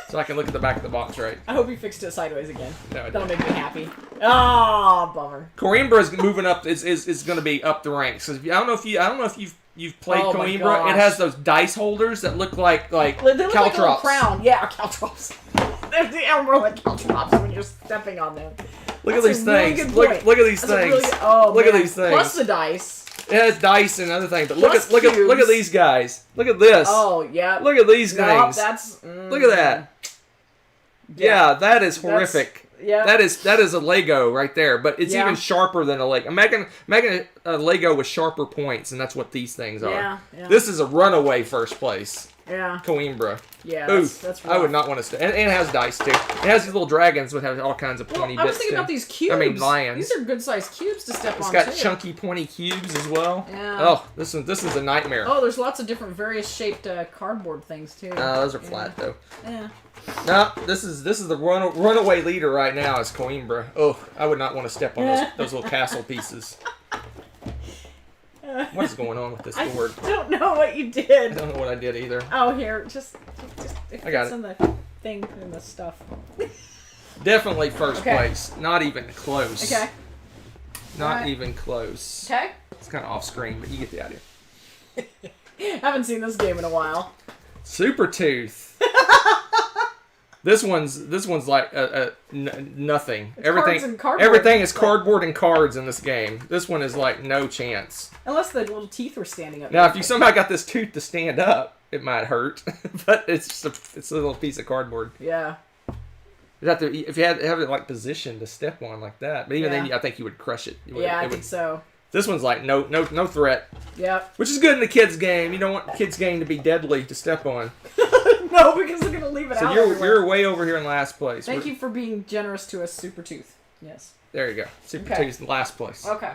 so I can look at the back of the box right. I hope you fixed it sideways again. No, I That'll didn't. make me happy. Oh, bummer. Coimbra is moving up. Is going to be up the ranks. I don't know if you've played Oh my Coimbra. gosh. It has those dice holders that look like They look like a little caltrops. crown. Yeah, caltrops. They're more like caltrops when you're stepping on them. Look at That's these a really things. good Look point. at these That's a things. really good- oh, Look at man. these things. Plus the dice. It has dice and other things, but look Plus at these guys. Look at this. Oh, yeah. Look at these No, things. that's... Look at that. Yeah, that is horrific. Yeah. That is a Lego right there, but it's even sharper than a Lego. Imagine a Lego with sharper points, and that's what these things are. Yeah. This is a runaway first place. Yeah. Coimbra. Yeah, that's I would not want to stay. And it has dice, too. It has these little dragons which have all kinds of pointy bits, I was thinking about these cubes. I mean, lions. These are good-sized cubes to step on, It's got too. chunky, pointy cubes as well. Yeah. Oh, this is a nightmare. Oh, there's lots of different various shaped cardboard things, too. Those are flat, though. Yeah. No, this is the runaway leader right now is Coimbra. Oh, I would not want to step on those little castle pieces. What is going on with this board? I don't know what you I did. don't know what I did either. Oh, here, just I got it. in the thing in the stuff. Definitely first place. Not even close. Okay. Not even close. Okay. It's kind of off screen, but you get the idea. Haven't seen this game in a while. Super Tooth. This one's like nothing. Everything is cardboard and cards in this game. This one is like no chance. Unless the little teeth were standing up. Now, if you somehow got this tooth to stand up, it might hurt. But it's a little piece of cardboard. Yeah. You'd have to, if you have it like positioned to step on like that. But even then, I think you would crush it. I think so. This one's like no threat. Yep. Which is good in the kids game. You don't want the kids game to be deadly to step on. No, because they're gonna leave it out. So you're way over here in last place. Thank you for being generous to us, Super Tooth. Yes. There you go. Super Tooth in last place. Okay.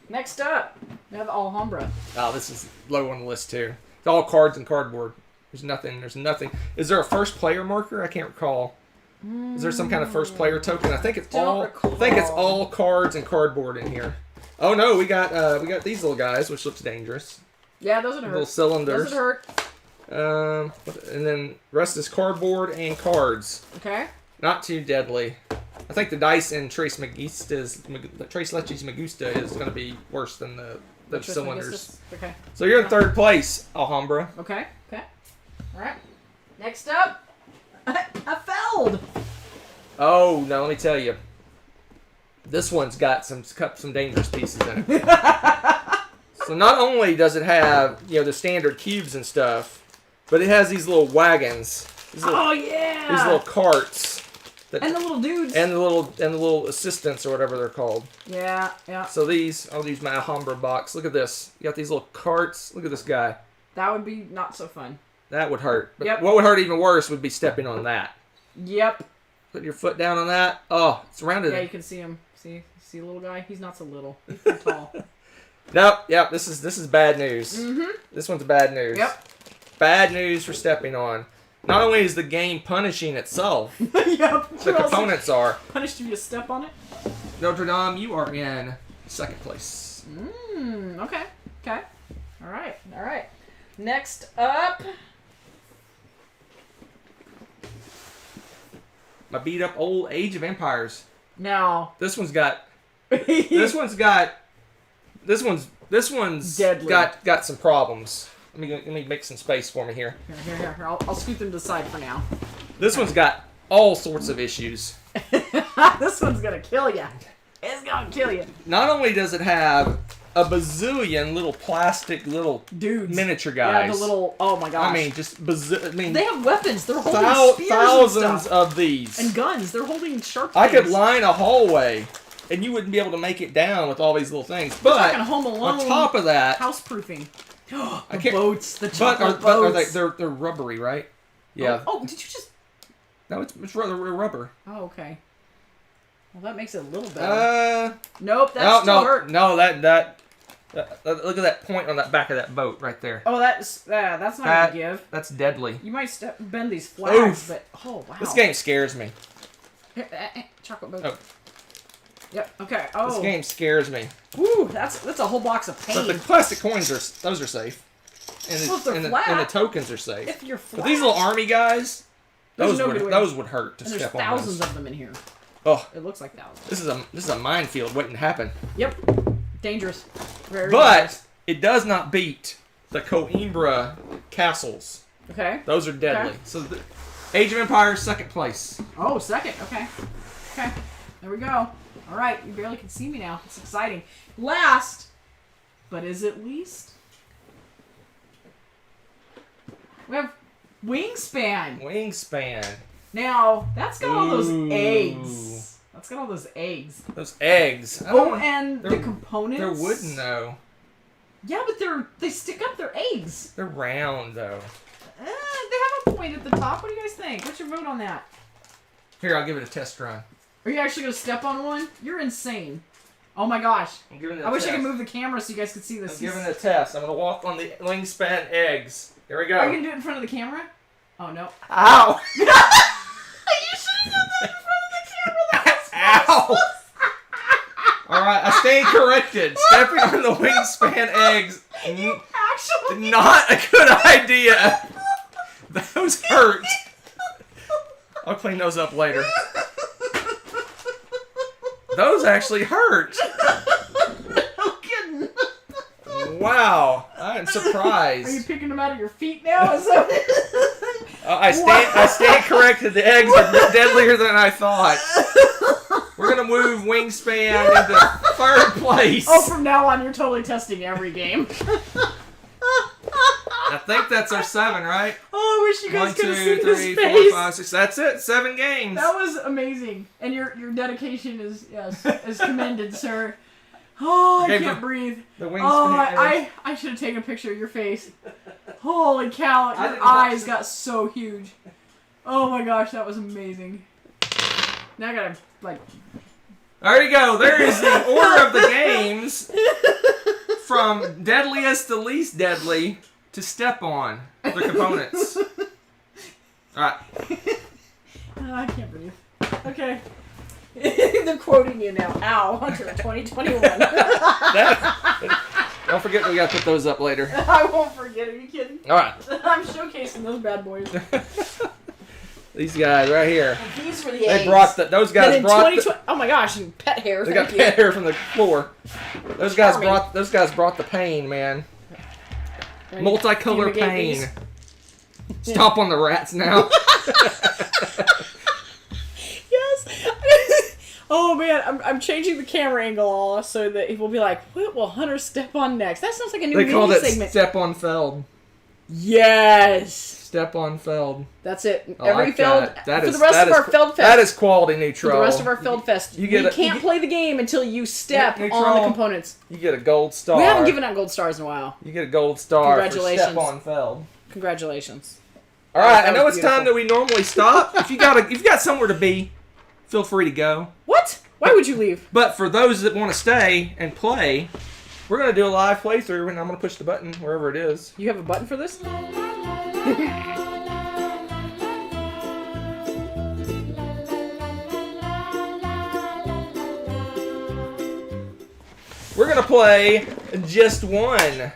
Next up, we have Alhambra. Oh, this is low on the list too. It's all cards and cardboard. There's nothing. Is there a first player marker? I can't recall. Is there some kind of first player token? I think it's all cards and cardboard in here. Oh no, we got these little guys, which looks dangerous. Yeah, those would hurt. Little cylinders. Those would hurt. And then rest is cardboard and cards. Okay. Not too deadly. I think the dice in Tres Leches Magusta is going to be worse than the cylinders. Okay. So you're in third place, Alhambra. Okay. All right. Next up, I failed. Oh no, let me tell you. This one's got some dangerous pieces in it. So not only does it have the standard cubes and stuff, but it has these little wagons. These little carts. And the little dudes. And the little assistants or whatever they're called. Yeah. So I'll use my Alhambra box. Look at this. You got these little carts. Look at this guy. That would be not so fun. That would hurt. But what would hurt even worse would be stepping on that. Yep. Put your foot down on that. Oh, it's rounded. Yeah, you can see him. See the little guy? He's not so little. He's pretty tall. Nope. Yep. This is bad news. Mm-hmm. This one's bad news. Yep. Bad news for stepping on. Not only is the game punishing itself, yep. the components are. Punished if you step on it? Notre Dame, you are in second place. Okay. All right. Next up. My beat up old Age of Empires. No. This one's deadly. got some problems. Let me make some space for me here. Here. I'll scoot them to the side for now. This one's got all sorts of issues. This one's gonna kill you. It's gonna kill you. Not only does it have a bazillion little plastic dudes, miniature guys. Yeah, the little. Oh my gosh. They have weapons. They're holding spears thousands and stuff. of these And guns. They're holding sharp things. I could line a hallway, and you wouldn't be able to make it down with all these little things. But like Home Alone, on top of that, houseproofing. The boats. The chocolate boats. They're rubbery, right? Yeah. Oh, did you just? No, it's rubber. Oh, okay. Well, that makes it a little better. Nope, that's hurt. No, that look at that point on that back of that boat right there. Oh, that's not gonna give. That's deadly. You might bend these flags, but oh wow. This game scares me. Chocolate boat. Oh. Yep. Okay. Oh. This game scares me. Woo, that's a whole box of pain. But the plastic coins are safe, and the tokens are safe. If you're flat. But these little army guys, those would hurt to and step on. There's thousands of them in here. Oh, it looks like thousands. This is a minefield waiting to happen. Yep. Dangerous. Very dangerous. It does not beat the Coimbra castles. Okay. Those are deadly. Okay. So the Age of Empires, second place. Oh, second. Okay. There we go. All right. You barely can see me now. It's exciting. Last, But is it least? We have Wingspan. Wingspan. Now, that's got all those Ooh. eggs. That's got all those eggs. Those eggs. And the components. They're wooden, though. Yeah, but they stick up their eggs. They're round, though. They have a point at the top. What do you guys think? What's your vote on that? Here, I'll give it a test run. Are you actually going to step on one? You're insane. Oh my gosh. I'm giving it a I wish test. I could move the camera so you guys could see this. I'm giving it a test. I'm going to walk on the Wingspan eggs. Here we go. Are you going to do it in front of the camera? Oh, no. Ow! You should have done that in front of the camera. That was Ow! Alright, I stand corrected. Stepping on the Wingspan eggs. actually... Not a good idea. Those hurt. I'll clean those up later. Those actually hurt. No kidding. Wow, I am surprised. Are you picking them out of your feet now? Is that... I stand corrected. The eggs are deadlier than I thought. We're gonna move Wingspan into third place. Oh, from now on, you're totally testing every game. I think that's our 7, right? Oh, I wish you guys 1, could have 2, seen 3, his 4, face. 5, 6. That's it. 7 games. That was amazing, and your dedication is commended, sir. Oh, I can't breathe. The Wingspan. Oh, I should have taken a picture of your face. Holy cow, your eyes got so huge. Oh my gosh, that was amazing. Now I gotta There you go. There is the order of the games from deadliest to least deadly to step on the components. Alright. I can't breathe. Okay. They're quoting you now. Ow, Hunter 2021. Don't forget we gotta put those up later. I won't forget. Are you kidding? Alright. I'm showcasing those bad boys. These guys right here. And these were the They eggs. brought those guys brought oh my gosh, you pet hair. they got pet hair from the floor. Those guys brought the pain, man. Multicolor pain. Stop on the rats now. Yes. Oh man, I'm changing the camera angle all so that it will be like, what will Hunter step on next? That sounds like a new They called mini it segment. Step on Feld. Yes. Step on Feld. That's it. I Every like Feld that. for the rest of our Feld Fest. That is quality neutral. For the rest of our Feld Fest. You can't play the game until you step on the components. You get a gold star. We haven't given out gold stars in a while. You get a gold star Congratulations. for Step on Feld. Congratulations. All right, I know was it's time that we normally stop. If you got somewhere to be, feel free to go. What? Why would you leave? But for those that want to stay and play, we're going to do a live playthrough, and I'm going to push the button wherever it is. You have a button for this? We're going to play just one.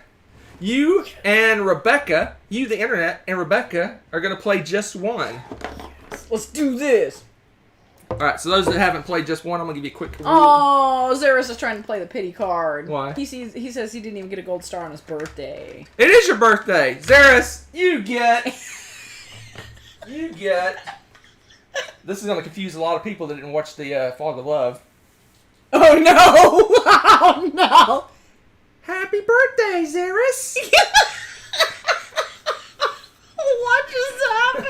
You and Rebecca, you the internet, and Rebecca are going to play just one. Let's do this. Alright, so those that haven't played just one, I'm going to give you a quick review. Oh, Xeris is trying to play the pity card. Why? He says he didn't even get a gold star on his birthday. It is your birthday. Xeris, you get... This is going to confuse a lot of people that didn't watch the Fog of Love. Oh no! Oh no! Happy birthday, Xeris! What just happened?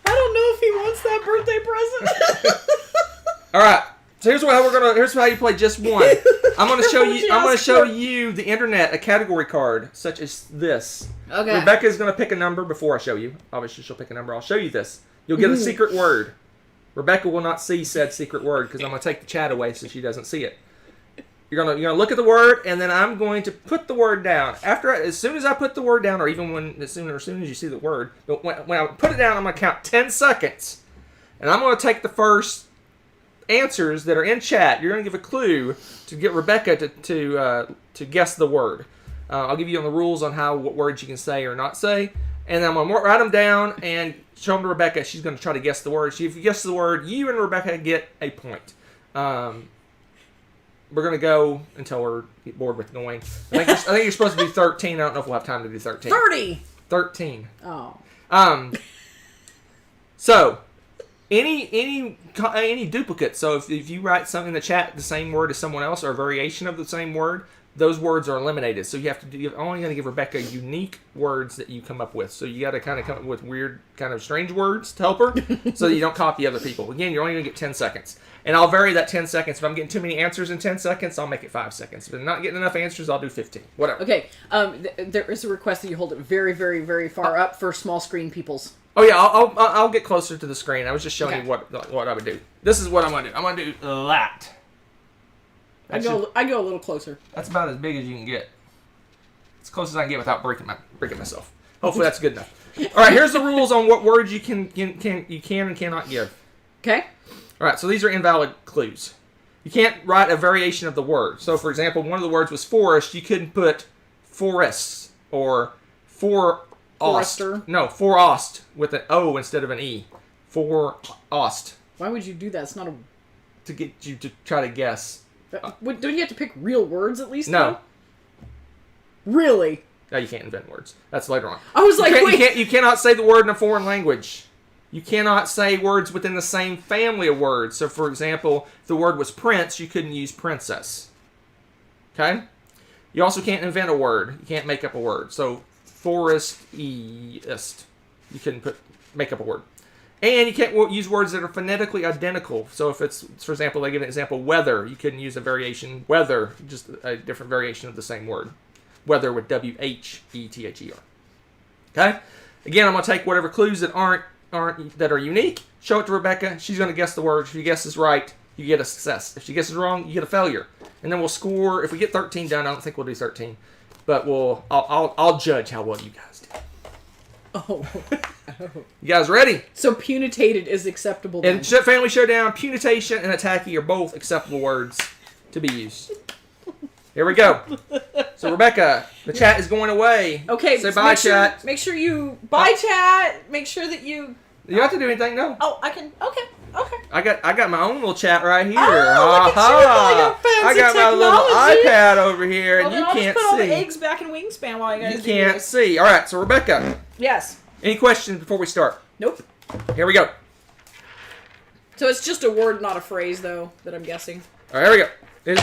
I don't know if he wants that birthday present. All right. So here's how you play just one. I'm gonna show you the internet, a category card such as this. Okay. Rebecca's gonna pick a number before I show you. Obviously, she'll pick a number. I'll show you this. You'll get a secret word. Rebecca will not see said secret word because I'm gonna take the chat away so she doesn't see it. You're gonna look at the word, and then I'm going to put the word down. As soon as I put the word down, or even as soon as you see the word, but when I put it down, I'm gonna count 10 seconds, and I'm gonna take the first answers that are in chat. You're gonna give a clue to get Rebecca to guess the word. I'll give you the rules on what words you can say or not say, and then I'm gonna write them down and show them to Rebecca. She's gonna try to guess the word. So if you guess the word, you and Rebecca get a point. We're going to go until we're bored with going. I think you're supposed to do 13. I don't know if we'll have time to do 13. 30! 13. Oh. So, Any duplicate. So if you write something in the chat, the same word as someone else or a variation of the same word, those words are eliminated. So you have to you're only going to give Rebecca unique words that you come up with. So you got to kind of come up with weird, kind of strange words to help her, so that you don't copy other people. Again, you're only going to get 10 seconds, and I'll vary that 10 seconds. If I'm getting too many answers in 10 seconds, I'll make it 5 seconds. If I'm not getting enough answers, I'll do 15. Whatever. Okay. There is a request that you hold it very, very, very far up for small screen peoples. Oh yeah, I'll get closer to the screen. I was just showing Okay. you what I would do. This is what I'm gonna do. I'm gonna do that. I go a little closer. That's about as big as you can get. As close as I can get without breaking myself. Hopefully that's good enough. All right, here's the rules on what words you can and cannot give. Okay. All right, so these are invalid clues. You can't write a variation of the word. So, for example, one of the words was forest. You couldn't put forests or Forester. No, forost with an O instead of an E. Forost. Why would you do that? It's not a. To get you to try to guess. Don't you have to pick real words at least? No. Though? Really? No, you can't invent words. That's later on. I was like, wait. You cannot say the word in a foreign language. You cannot say words within the same family of words. So, for example, if the word was prince, you couldn't use princess. Okay? You also can't invent a word. You can't make up a word. So, forest-east. You couldn't make up a word. And you can't use words that are phonetically identical. So if it's, for example, they give an example, weather, you couldn't use a variation, weather, just a different variation of the same word. Weather with W-H-E-T-H-E-R. Okay? Again, I'm going to take whatever clues that that are unique, show it to Rebecca. She's going to guess the word. If she guesses right, you get a success. If she guesses wrong, you get a failure. And then we'll score. If we get 13 done, I don't think we'll do 13. But I'll judge how well you guys do. Oh. You guys ready? So punitated is acceptable then. In Family Showdown, punitation and attacky are both acceptable words to be used. Here we go. So Rebecca, the chat is going away. Okay. Say bye, chat. Make sure you bye, chat. Make sure that you. You don't have to do anything. No. Oh, I can. Okay. I got my own little chat right here. Oh, look at you, fancy I got my little technology. iPad over here, and you I'll can't just put all the see. eggs back in Wingspan while you guys You do can't this. see. All right. So Rebecca, Yes. any questions before we start? Nope. Here we go. So it's just a word, not a phrase, though, that I'm guessing. All right. Here we go.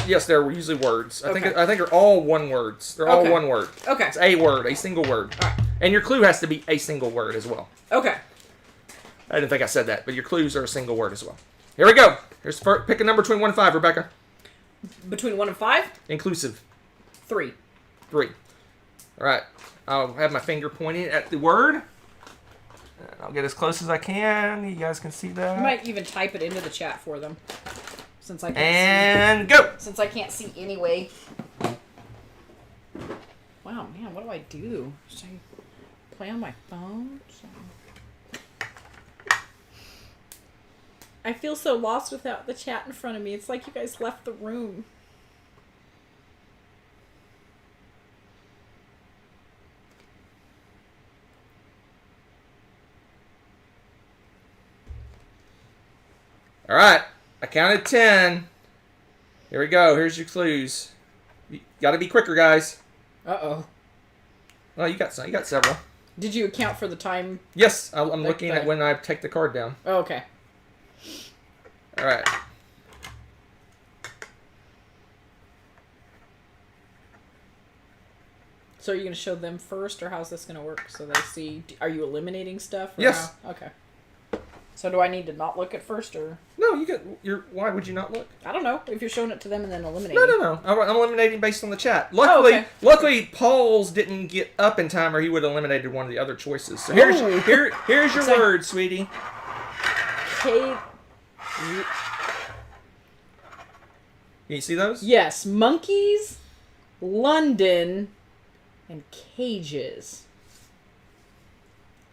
Yes, they're usually words. I think they're all one words. They're all one word. Okay. It's a word, a single word. All right. And your clue has to be a single word as well. Okay. I didn't think I said that, but your clues are a single word as well. Here we go. Here's pick a number between 1 and 5, Rebecca. Between 1 and 5? Inclusive. 3. 3. All right. I'll have my finger pointing at the word. And I'll get as close as I can. You guys can see that. I might even type it into the chat for them. Since I can't and go. Since I can't see anyway. Wow, man, what do I do? Should I play on my phone? I feel so lost without the chat in front of me. It's like you guys left the room. All right. I counted 10. Here we go. Here's your clues. You got to be quicker, guys. Uh-oh. Oh, you got some. You got several. Did you account for the time? Yes, I'm looking at when I take the card down. Oh, okay. All right. So are you going to show them first, or how's this going to work? So they see, are you eliminating stuff? Or Yes. How? Okay. So do I need to not look at first, or? No, you got. Why would you not look? I don't know. If you're showing it to them and then eliminating. No. I'm eliminating based on the chat. Luckily, luckily, Paul's didn't get up in time, or he would have eliminated one of the other choices. So here's your word, sweetie. Can you see those? Yes, monkeys, London, and cages.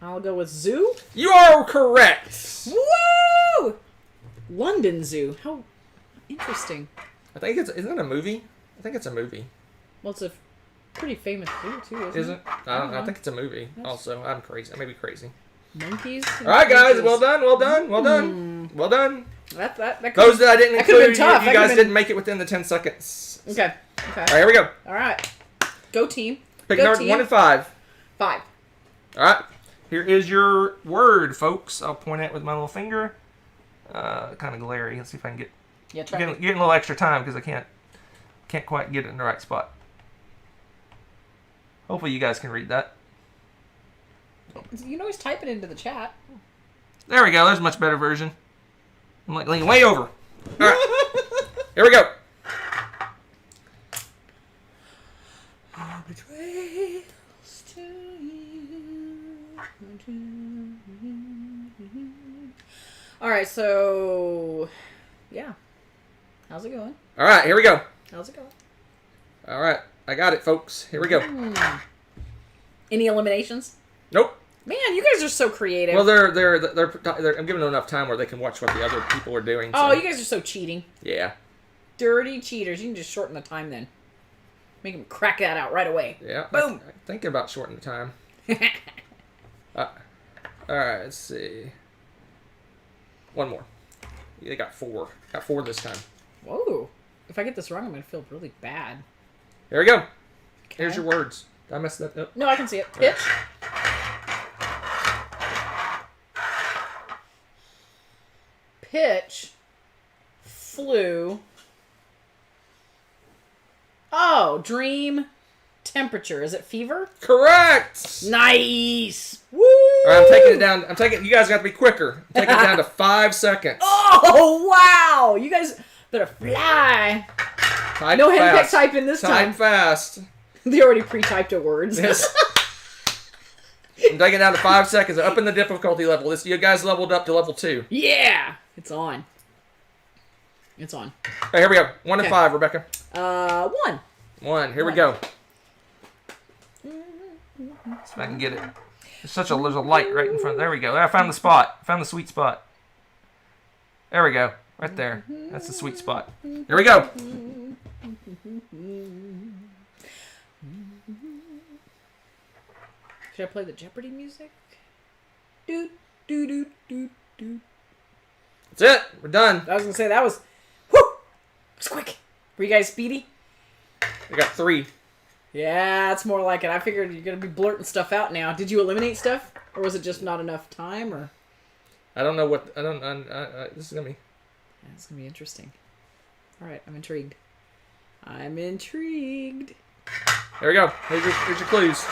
I'll go with zoo. You are correct. Woo! London Zoo. How interesting. I think isn't it a movie? I think it's a movie. Well, it's a pretty famous zoo too, isn't it? Is it? I don't know. I think it's a movie. Also, I'm crazy. I may be crazy. Monkeys. All right, guys. Well done. Well done. Well done. Well done. That Those that I didn't include, tough. you guys didn't make it within the 10 seconds. Okay. All right, here we go. All right. Go team. Pick Go number team. 1 and 5. 5. All right. Here is your word, folks. I'll point at it with my little finger. kind of glary. Let's see if I can get try. getting a little extra time because I can't quite get it in the right spot. Hopefully you guys can read that. You can always type it into the chat. There we go. There's a much better version. I'm like leaning way over. All right. Here we go. All right, so yeah. How's it going? All right, here we go. How's it going? All right, I got it, folks. Here we go. Any eliminations? Nope. Man, you guys are so creative. Well, they're I'm giving them enough time where they can watch what the other people are doing. Oh, so. you guys are so cheating. Yeah. Dirty cheaters. You can just shorten the time then. Make them crack that out right away. Yeah. Boom. I'm thinking about shortening the time. All right, let's see. One more. They got 4. Got 4 this time. Whoa. If I get this wrong, I'm going to feel really bad. Here we go. Okay. Here's your words. Did I mess that up? No, I can see it. Pitch. Pitch. Flu. Oh, dream. Temperature. Is it fever? Correct! Nice! Woo! All right, I'm taking it down. You guys got to be quicker. I'm taking it down to 5 seconds. Oh, wow! You guys better fly. Type No fast. henpeck typing this time. Type fast. They already pre-typed the words. Yes. I'm taking it down to 5 seconds. Up in the difficulty level. You guys leveled up to level 2. Yeah! It's on. It's on. All right, here we go. 1 and 5, Rebecca. 1. 1. Here we go. See if I can get it. There's a light right in front. There we go. I found the spot. Found the sweet spot. There we go. Right there. That's the sweet spot. Here we go. Should I play the Jeopardy music? Doot, doot, doot, doot, doot. That's it. We're done. I was going to say, that was... Whoo! It was quick. Were you guys speedy? I got 3. Yeah, it's more like it. I figured you're going to be blurting stuff out now. Did you eliminate stuff? Or was it just not enough time? Or I don't know what... this is going to be... Yeah, it's going to be interesting. All right, I'm intrigued. I'm intrigued. There we go. Here's your clues.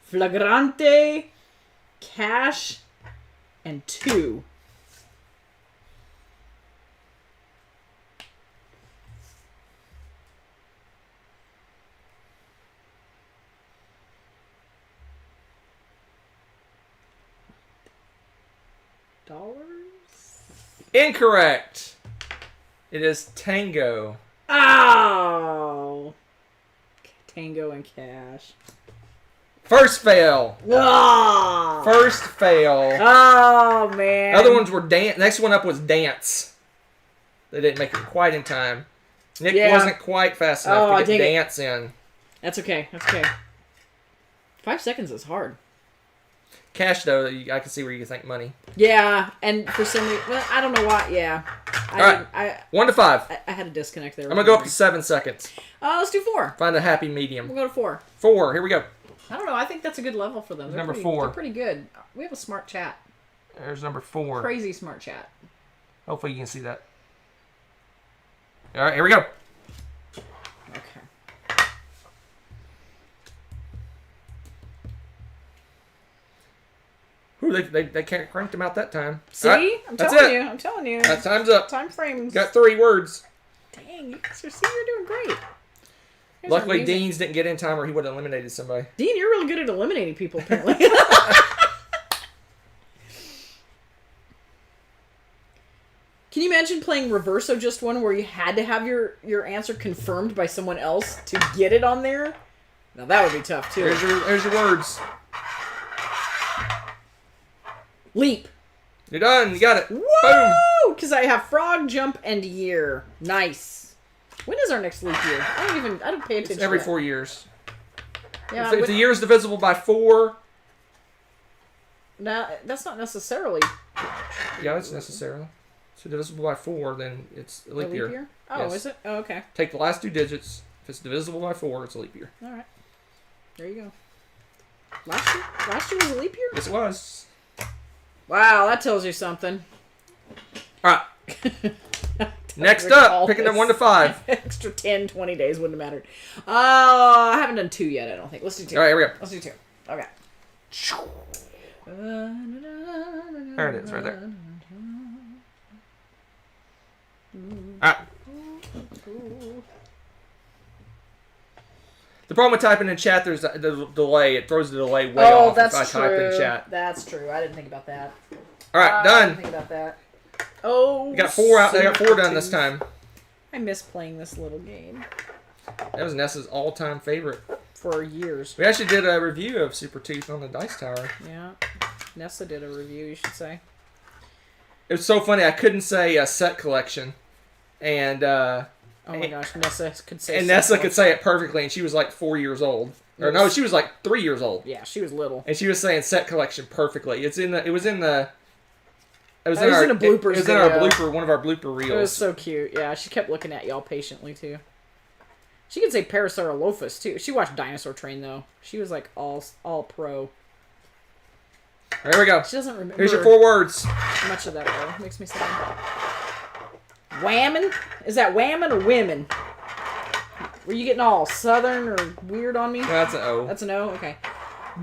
Flagrante, cash, and 2. $. Incorrect. It is Tango. Oh! Tango and cash. First fail. Oh! First fail. Oh, man. Other ones were dance. Next one up was dance. They didn't make it quite in time. Nick wasn't quite fast enough to get dance in. That's okay. That's okay. 5 seconds is hard. Cash, though, I can see where you can think money. Yeah, and for some reason, well, I don't know why. Yeah. All right. 1 to 5. I had a disconnect there. I'm going to go up to 7 seconds. Let's do 4. Find a happy medium. We'll go to 4. 4. Here we go. I don't know. I think that's a good level for them. Number 4. They're pretty good. We have a smart chat. There's number 4. Crazy smart chat. Hopefully you can see that. All right, here we go. Okay. Ooh, they cranked them out that time. See? Right, I'm telling you. That time's up. Time frames. Got 3 words. Dang, you guys you're doing great. Luckily, Dean's didn't get in time or he would have eliminated somebody. Dean, you're really good at eliminating people, apparently. Can you imagine playing Reverso Just One where you had to have your answer confirmed by someone else to get it on there? Now, that would be tough, too. Here's your words. Leap. You're done. You got it. Woo! Because I have frog, jump, and year. Nice. When is our next leap year? I don't pay attention. It's every to that. 4 years. Yeah, if the year is divisible by 4. No, that's not necessarily. Yeah, it's necessarily. So divisible by 4, then it's a leap year. Oh, yes. Is it? Oh, okay. Take the last 2 digits. If it's divisible by 4, it's a leap year. All right. There you go. Last year was a leap year? Yes, it was. Wow, that tells you something. All right. Next up, picking them 1 to 5. Extra 10, 20 days wouldn't have mattered. I haven't done 2 yet, I don't think. Let's do 2. All right, here we go. Let's do 2. Okay. There it is, right there. All right. The problem with typing in chat, there's the delay. It throws the delay way off if I type in chat. That's true. I didn't think about that. All right, done. I didn't think about that. Oh, You got 4 out. I got 4 done this time. I miss playing this little game. That was Nessa's all-time favorite. For years. We actually did a review of Super Tooth on the Dice Tower. Yeah. Nessa did a review, you should say. It was so funny. I couldn't say a set collection. And, oh my gosh, Nessa could say and Nessa could say it perfectly, and she was like 4 years old. Or no, she was like 3 years old. Yeah, she was little. And she was saying set collection perfectly. It was in a blooper video. It was in our blooper, one of our blooper reels. It was so cute. Yeah, she kept looking at y'all patiently too. She could say Parasaurolophus too. She watched Dinosaur Train though. She was like all pro. There we go. She doesn't remember. Here's your 4 words. Much of that though. Makes me sad. Whammin'? Is that whammin' or women? Were you getting all southern or weird on me? No, that's an O. That's an O? Okay.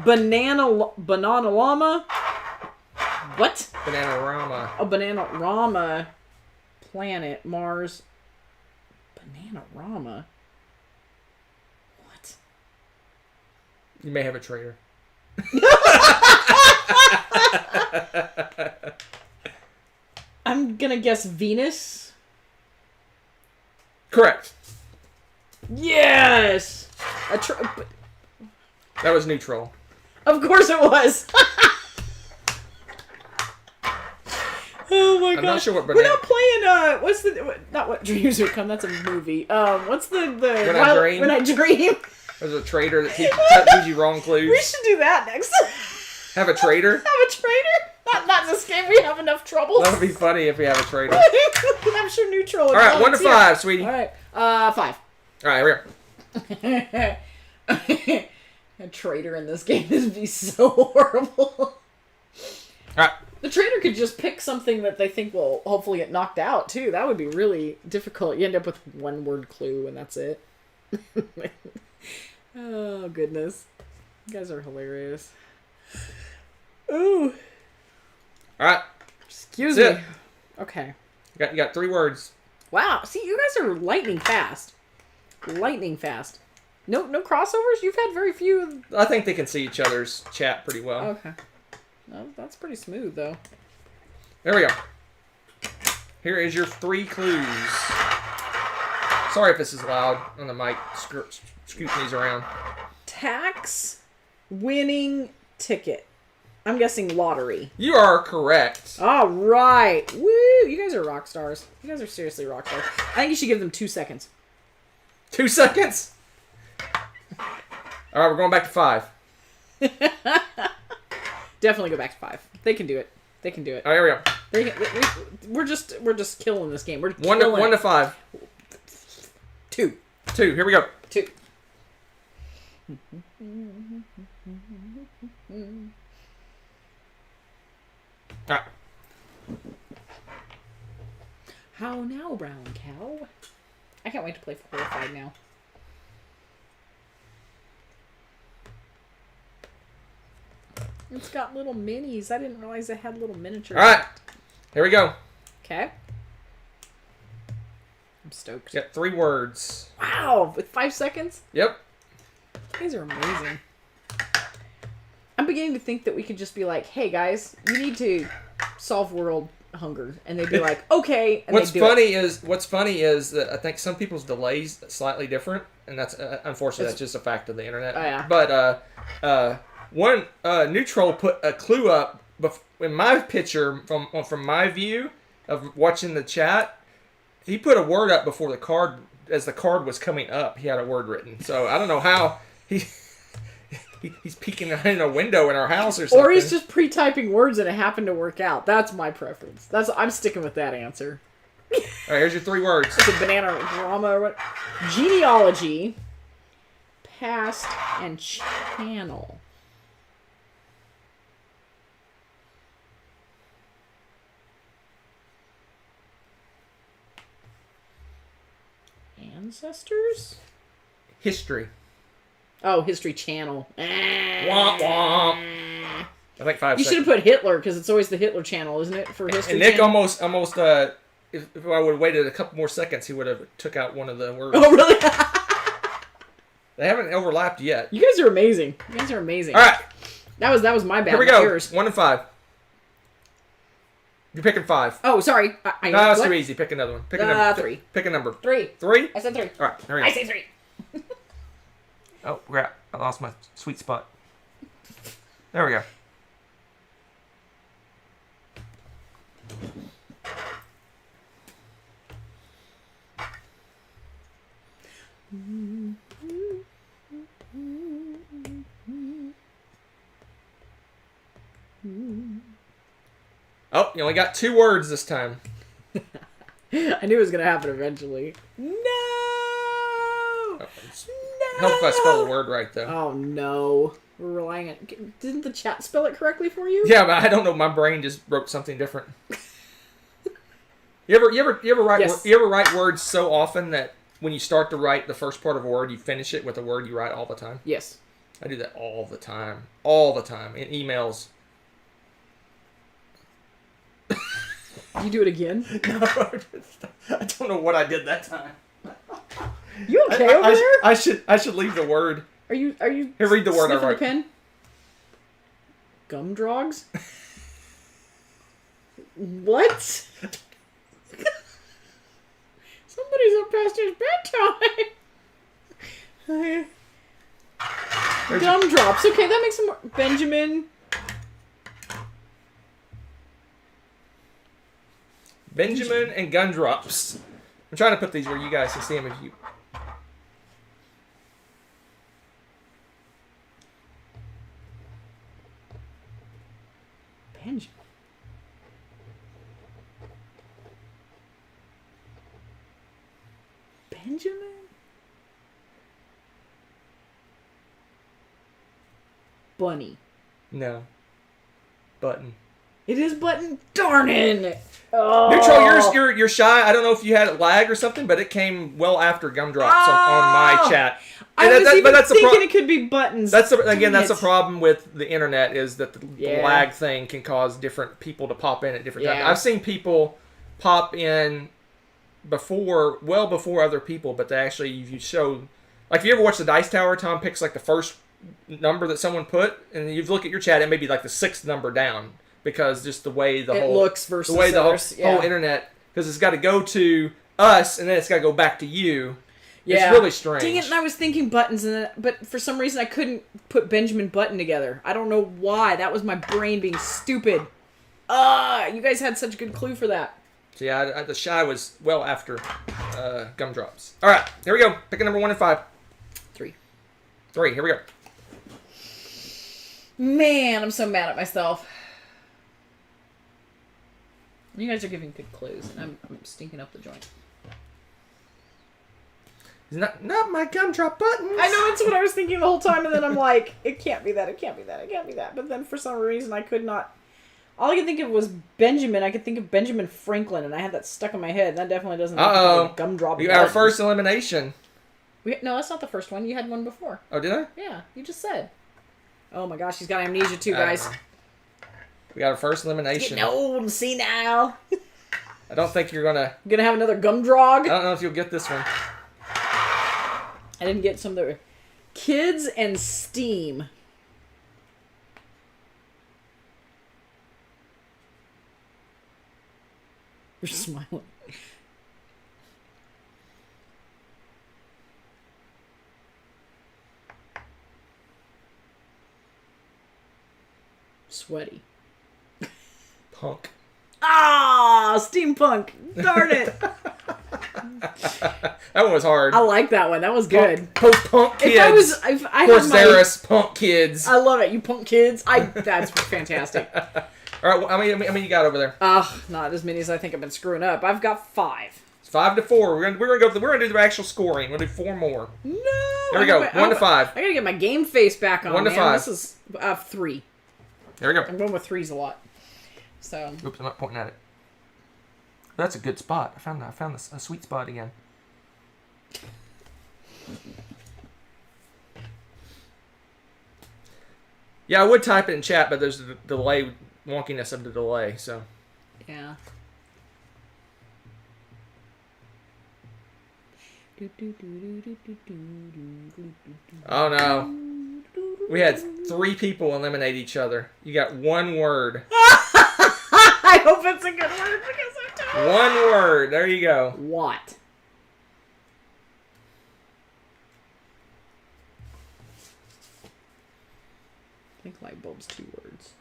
Banana llama? What? Bananarama. A Bananarama planet, Mars. Bananarama? What? You may have a traitor. I'm gonna guess Venus. Correct. Yes! That was neutral. Of course it was! Oh my god. I'm not sure what We're not playing, what's the... Not What Dreams Will Come, that's a movie. What's the... When I Dream? When I Dream. There's a traitor that gives you wrong clues. We should do that next. Have a traitor? Have a traitor? Not this game, we have enough troubles. That would be funny if we have a traitor. I'm sure neutral. Alright, 1 to 5, sweetie. Alright, 5. Alright, here we go. A traitor in this game would be so horrible. Alright. The traitor could just pick something that they think will hopefully get knocked out, too. That would be really difficult. You end up with 1-word clue, and that's it. Oh, goodness. You guys are hilarious. Ooh. Alright. Excuse That's me. it. Okay. You got 3 words. Wow. See, you guys are lightning fast. Lightning fast. No crossovers? You've had very few. I think they can see each other's chat pretty well. Okay. No, that's pretty smooth, though. There we go. Here is your 3 clues. Sorry if this is loud on the mic. Scooting these around. Tax winning ticket. I'm guessing lottery. You are correct. All right. Woo! You guys are rock stars. You guys are seriously rock stars. I think you should give them 2 seconds. 2 seconds? Alright, we're going back to 5. Definitely go back to 5. They can do it. They can do it. Alright, here we go. We're just killing this game. We're 1 to 5. 2. 2. Here we go. 2. Alright. How now, brown cow? I can't wait to play 4 or 5 now. It's got little minis. I didn't realize it had little miniatures. Alright. Here we go. Okay. I'm stoked. You got 3 words. Wow! With 5 seconds? Yep. These are amazing. I'm beginning to think that we could just be like, hey guys, you need to solve world hunger. And they'd be like, okay. And What's funny is that I think some people's delays slightly different. And that's, unfortunately, that's just a fact of the internet. Oh, yeah. But, one neutral put a clue up in my picture from my view of watching the chat. He put a word up before the card, as the card was coming up. He had a word written. So I don't know how he's peeking in a window in our house or something. Or he's just pre-typing words and it happened to work out. That's my preference. I'm sticking with that answer. All right, here's your 3 words. It's a banana drama or what? Genealogy, past, and channel. Ancestors? History. Oh, History Channel. Womp womp. I think 5 You should have put Hitler, because it's always the Hitler Channel, isn't it? For History And Nick Channel? almost, if I would have waited a couple more seconds, he would have took out one of the words. Oh, really? They haven't overlapped yet. You guys are amazing. You guys are amazing. All right. That was my bad. Here we go. Yours. 1 and 5. You're picking 5. Oh, sorry. No, that's too easy. Pick another one. Pick a number. 3. Pick a number. 3. 3? I said 3. All right. There we go. I say 3. Oh, crap. I lost my sweet spot. There we go. Oh, you only got 2 words this time. I knew it was going to happen eventually. No! Help if I spell the word right, though. Oh, no. We're relying on... Didn't the chat spell it correctly for you? Yeah, but I don't know. My brain just wrote something different. You ever write Yes. you ever write words so often that when you start to write the first part of a word, you finish it with a word you write all the time? Yes. I do that all the time. All the time. In emails. You do it again? No, I don't know what I did that time. You okay over there? I should leave the word. Are you Here, read the word I sniffing wrote. the pen? Gumdrogs? What? Somebody's up past his bedtime. Gumdrops. Okay, that makes some more. Benjamin. Benjamin and Gumdrops. I'm trying to put these where you guys can see them if you... Benjamin. Benjamin? Bunny. No. Button. It is button. Darn it! Oh. Neutral, you're shy. I don't know if you had lag or something, but it came well after Gumdrops on my chat. I And was even thinking it could be buttons. That's the problem with the internet is that the Yeah. lag thing can cause different people to pop in at different times. Yeah. I've seen people pop in well before other people, but they actually, you show, like if you ever watch the Dice Tower, Tom picks like the first number that someone put, and you look at your chat, it may be like the 6th number down, because just the way it looks versus the way the others, whole internet, because it's got to go to us and then it's got to go back to you. Yeah. It's really strange. Dang it, and I was thinking buttons, but for some reason I couldn't put Benjamin Button together. I don't know why. That was my brain being stupid. You guys had such a good clue for that. So yeah, the shy was well after Gumdrops. All right, here we go. Pick a number 1 and 5. 3. 3, here we go. Man, I'm so mad at myself. You guys are giving good clues, and I'm stinking up the joint. Not my gumdrop buttons. I know, that's what I was thinking the whole time, and then I'm like, it can't be that, it can't be that, it can't be that. But then for some reason I could not. All I could think of was Benjamin. I could think of Benjamin Franklin, and I had that stuck in my head. That definitely doesn't make a gumdrop. You got our first elimination. No, that's not the first one. You had one before. Oh, did I? Yeah, you just said. Oh my gosh, he's got amnesia too, guys. We got our first elimination. Getting old and senile. I don't think you're gonna have another gumdrog. I don't know if you'll get this one. I didn't get some of the kids and steam. You're smiling. Sweaty. Punk. Ah, steampunk. Darn it. That one was hard. I like that one. That was good. Post-punk kids. If I had Corsairus, punk kids. I love it. You punk kids. That's fantastic. All right, how many you got over there? Not as many as I think I've been screwing up. I've got 5. It's 5-4. We're gonna do the actual scoring. We're gonna do 4 more. No. There we go. 1 to 5. I gotta get my game face back on. 1 to man. 5. This is 3. There we go. I'm going with 3s a lot. So. Oops, I'm not pointing at it. That's a good spot. I found a sweet spot again. Yeah, I would type it in chat, but there's the delay, wonkiness of the delay, so. Yeah. Oh no. We had 3 people eliminate each other. You got 1 word. I hope it's a good word because I'm tired. 1 word. There you go. What? I think light bulb's 2 words.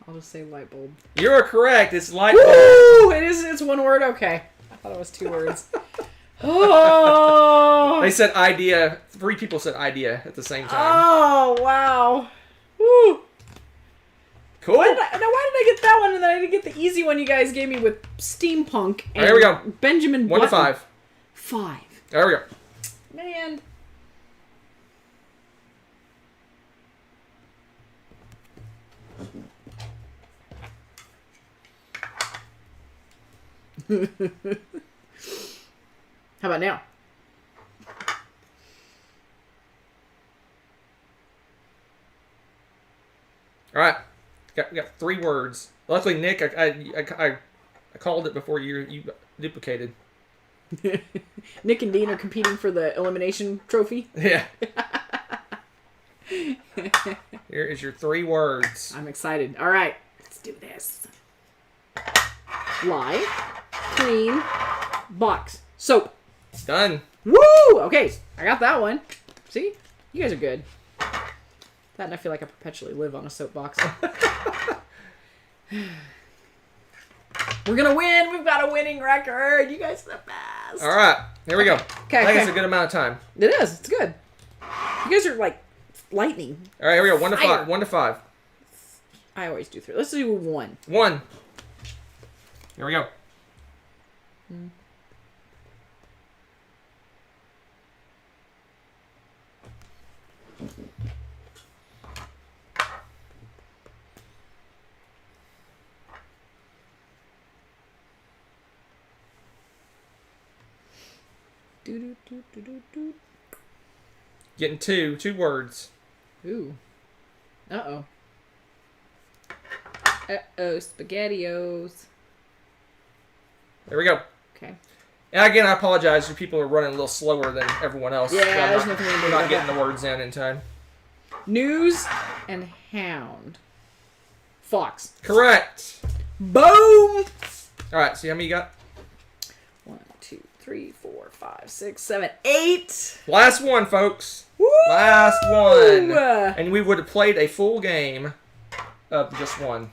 I'll just say light bulb. You're correct. It's light bulb. Woo! It's 1 word? Okay. I thought it was 2 words. Oh! They said idea. 3 people said idea at the same time. Oh, wow. Woo! Cool. Why did I get that one and then I didn't get the easy one you guys gave me with steampunk and Here we go. Benjamin 1 to Button? 5. 5. There we go. Man. How about now? All right. We got 3 words. Luckily, Nick, I called it before you duplicated. Nick and Dean are competing for the elimination trophy. Yeah. Here is your 3 words. I'm excited. All right, let's do this. Lie, clean, box, soap. Done. Woo! Okay, I got that one. See? You guys are good. That and I feel like I perpetually live on a soapbox. We're gonna win! We've got a winning record! You guys are the best! All right. Here we go. Okay, I think okay. it's a good amount of time. It is. It's good. You guys are like lightning. All right, here we go. 1 to Fire. 5. 1 to 5. I always do 3. Let's do 1. 1. Here we go. Getting 2 words. Ooh. Uh-oh. Uh-oh, SpaghettiOs. There we go. Okay. And again, I apologize. You people are running a little slower than everyone else. Yeah, I'm there's nothing we can do not about getting that. the words in time. News and hound. Fox. Correct. Boom! All right, see how many you got? 1, 2, 3, 4, 5, 6, 7, 8. Last one, folks. Woo! Last one. And we would have played a full game of just 1.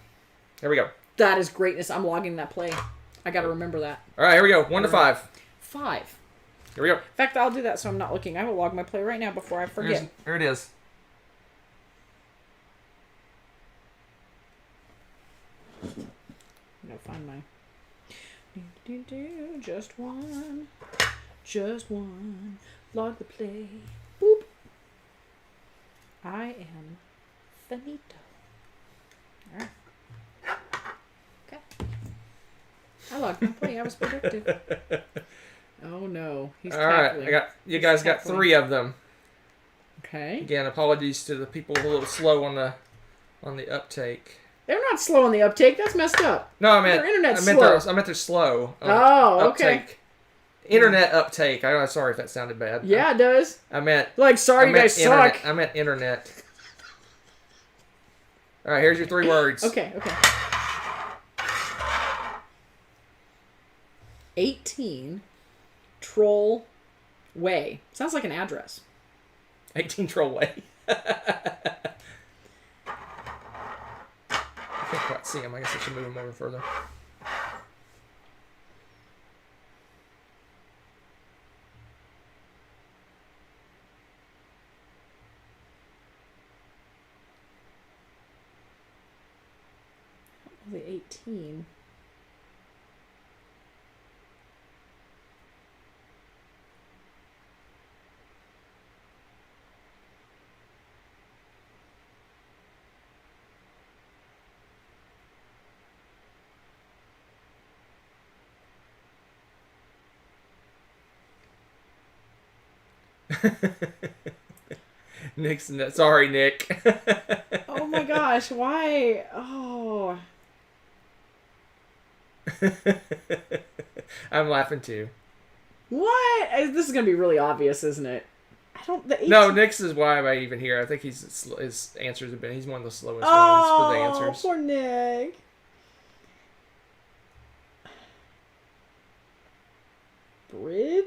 There we go. That is greatness. I'm logging that play. I gotta remember that. All right, here we go. 1 to 5. 5. Here we go. In fact, I'll do that so I'm not looking. I will log my play right now before I forget. Here it is. I'm gonna find my... Just 1. Just 1. Log the play. Boop. I am finito. Alright. Okay. I logged my play. I was productive. Oh no. He's All right, cackling. you guys got 3 of them. Okay. Again, apologies to the people a little slow on the uptake. They're not slow on the uptake. That's messed up. No, I meant Their internet's I meant slow. they're slow. On Oh, okay. uptake. Internet uptake. I'm sorry if that sounded bad. Yeah, it does. I meant Like, sorry, I you meant guys internet. suck. I meant internet. All right, here's your 3 words. Okay. 18 Troll Way. Sounds like an address. 18 Troll Way. I can't quite see him. I guess I should move him over further. The 18. Nick's sorry, Nick. Oh my gosh, why? Oh. I'm laughing too. What? This is gonna be really obvious, isn't it? I don't. No, Nick's is why am I even here. I think his answers have been. He's one of the slowest ones for the answers. Poor Nick. Bridge?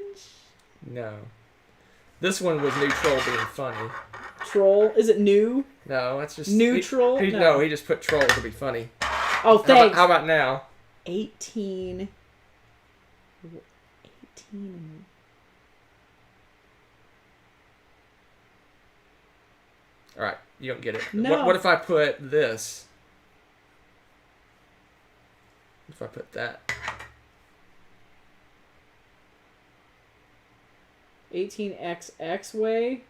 No. This one was neutral being funny. Troll? Is it new? No, that's just neutral. No, he just put troll to be funny. Oh, thanks. How about now? 18. All right, you don't get it. No. What if I put this? What if I put that? 18XX way.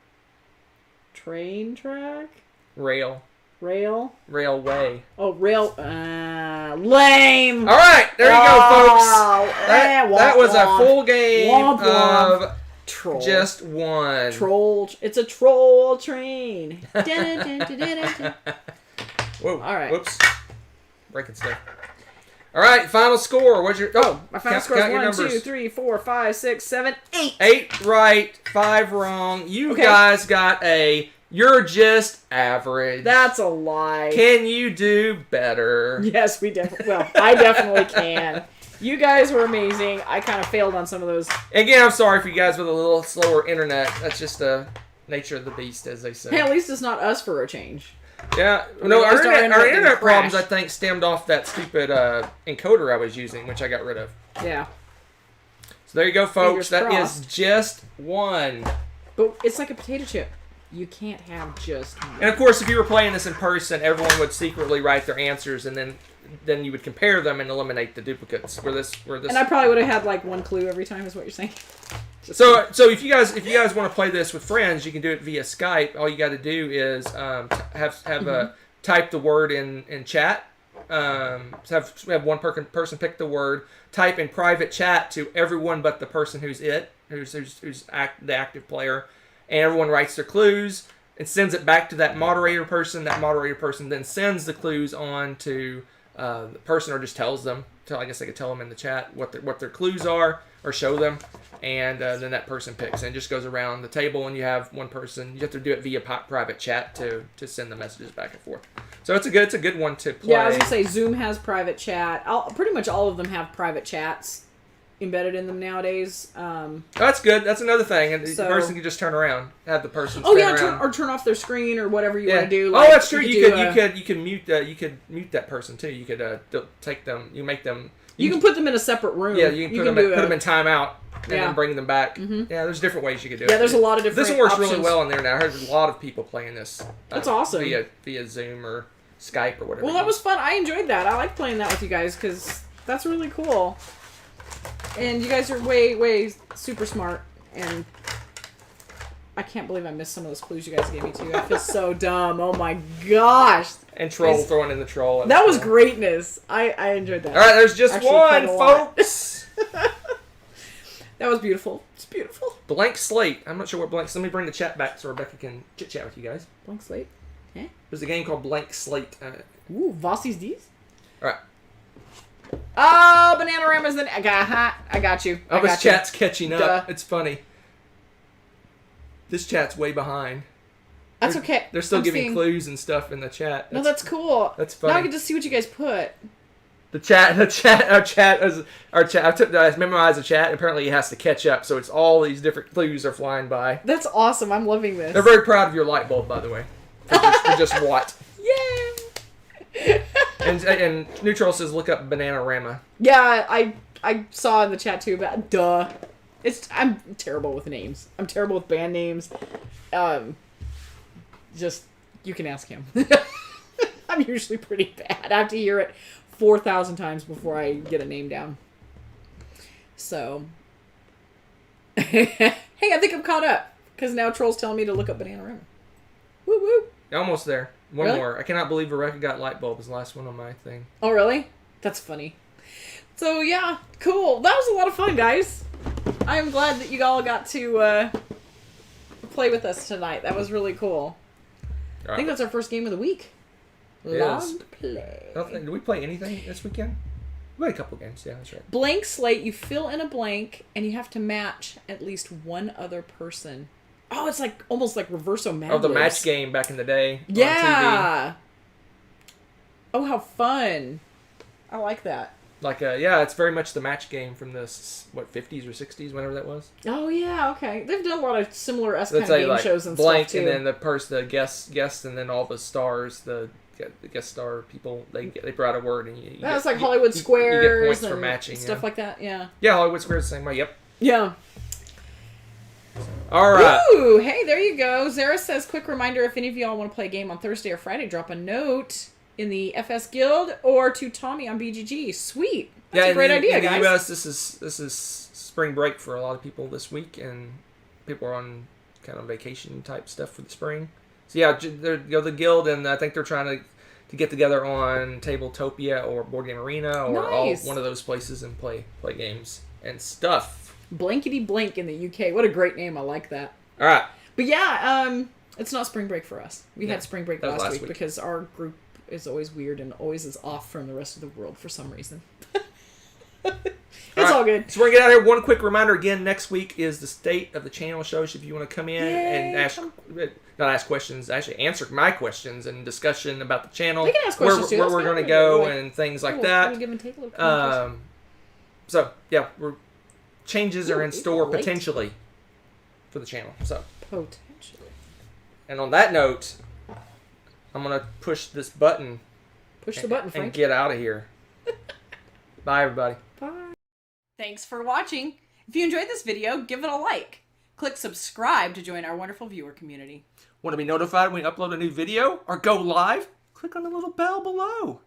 Train track. Rail. Oh, Railway. rail. Lame. All right, there you go, folks. Womp That was a womp. full game Womp womp. of Troll. just one. Troll. It's a troll train. Dun, dun, dun, dun, dun, dun. Whoa. All right. Whoops. Breaking stuff. All right, final score. What's your... Oh, my final score count is your 1, 2, numbers. 3, 4, 5, 6, 7, 8. 8 right, 5 wrong. You guys got a... You're just average. That's a lie. Can you do better? Yes, we definitely. Well, I definitely can. You guys were amazing. I kind of failed on some of those. Again, I'm sorry for you guys with a little slower internet. That's just the nature of the beast, as they say. Hey, at least it's not us for a change. Yeah. No, our didn't internet problems, crash. I think, stemmed off that stupid encoder I was using, which I got rid of. Yeah. So there you go, folks. Fingers That crossed. is just one. But it's like a potato chip. You can't have just one. And of course, if you were playing this in person, everyone would secretly write their answers, and then you would compare them and eliminate the duplicates. Where this. And I probably would have had like one clue every time, is what you're saying. So if you guys want to play this with friends, you can do it via Skype. All you got to do is type the word in chat. Have one person pick the word. Type in private chat to everyone but the person who's the active player, and everyone writes their clues and sends it back to that moderator person. That moderator person then sends the clues on to the person, or just tells them. I guess they could tell them in the chat what their clues are, or show them, and then that person picks, and it just goes around the table, and you have one person. You have to do it via private chat to send the messages back and forth. So it's a good one to play. Yeah, I was gonna say Zoom has private chat. Pretty much all of them have private chats embedded in them nowadays. That's good. That's another thing, and the So- person can just turn around, have the person. Stand around. turn off their screen or whatever you want to do. Oh, that's true. You could could mute that person too. You could take them. You make them. You can put them in a separate room. Yeah, you can put them in timeout and Yeah. then bring them back. Mm-hmm. Yeah, there's different ways you could do it. Yeah, there's a lot of different This one works options. really well in there now. I heard a lot of people playing this. That's awesome. Via Zoom or Skype or whatever. Well, that was fun. I enjoyed that. I like playing that with you guys because that's really cool. And you guys are way, way super smart. And I can't believe I missed some of those clues you guys gave me too. I feel so dumb. Oh my gosh. And troll, throwing in the troll. That was greatness. I enjoyed that. All right, there's just Actually, one, quite a lot. folks. That was beautiful. It's beautiful. Blank slate. I'm not sure what blank. So let me bring the chat back so Rebecca can chit chat with you guys. Blank slate. Eh? There's a game called Blank Slate. Ooh, Vossi's D's? All right. Oh, Bananarama's the... I got you. Oh, I this got you. chat's catching up. Duh. It's funny. This chat's way behind. That's okay. They're still I'm giving seeing- clues and stuff in the chat. No, that's cool. That's funny. Now I get to see what you guys put. Our chat. I memorized the chat. And apparently, it has to catch up. So it's all these different clues are flying by. That's awesome. I'm loving this. They're very proud of your light bulb, by the way. For just what? Yay! And Neutral says, look up Bananarama. Yeah, I saw in the chat too about duh. I'm terrible with names. I'm terrible with band names. Just you can ask him. I'm usually pretty bad. I have to hear it 4,000 times before I get a name down. So, hey, I think I'm caught up because now Troll's telling me to look up Bananarama. Woo woo. Almost there. One Really? more. I cannot believe Rebecca got light bulb as the last one on my thing. Oh, really? That's funny. So, yeah, cool. That was a lot of fun, guys. I am glad that you all got to play with us tonight. That was really cool. I think that's our first game of the week. Long play. Did we play anything this weekend? We had a couple games. Yeah, that's right. Blank slate. You fill in a blank, and you have to match at least one other person. Oh, it's like almost like Reverso Mad Oh, the Libs. match game back in the day. Yeah. On TV. Oh, how fun! I like that. Like, yeah, it's very much the match game from the 50s or 60s, whenever that was. Oh yeah, okay. They've done a lot of similar kind of Say, game like, shows and blank, stuff too. and then the guest, and then all the stars, the guest star people. They brought a word, and you That's get, like Hollywood Squares you get points and for matching stuff like that. Yeah. Yeah, Hollywood Squares the same way. Yep. Yeah. All right. Ooh, hey, there you go. Zara says, quick reminder, if any of y'all want to play a game on Thursday or Friday, drop a note in the FS Guild or to Tommy on BGG. Sweet. That's a great idea, guys. In the US, this is spring break for a lot of people this week, and people are on kind of vacation type stuff for the spring. So yeah, the guild, and I think they're trying to get together on Tabletopia or Board Game Arena or one of those places and play games and stuff. Blankety Blank in the UK. What a great name. I like that. All right. But yeah, it's not spring break for us. We had spring break last week because our group is always weird and always is off from the rest of the world for some reason. It's all good. So we're going to get out of here. One quick reminder again, next week is the State of the Channel show. So if you want to come in and answer my questions and discussion about the channel. They can ask questions where we're going to go and things like that. We'll give and take a little so, yeah, changes are in store potentially for the channel. So potentially. And on that note, I'm going to push this button. Push the button, Frank. And get out of here. Bye, everybody. Bye. Thanks for watching. If you enjoyed this video, give it a like. Click subscribe to join our wonderful viewer community. Want to be notified when we upload a new video or go live? Click on the little bell below.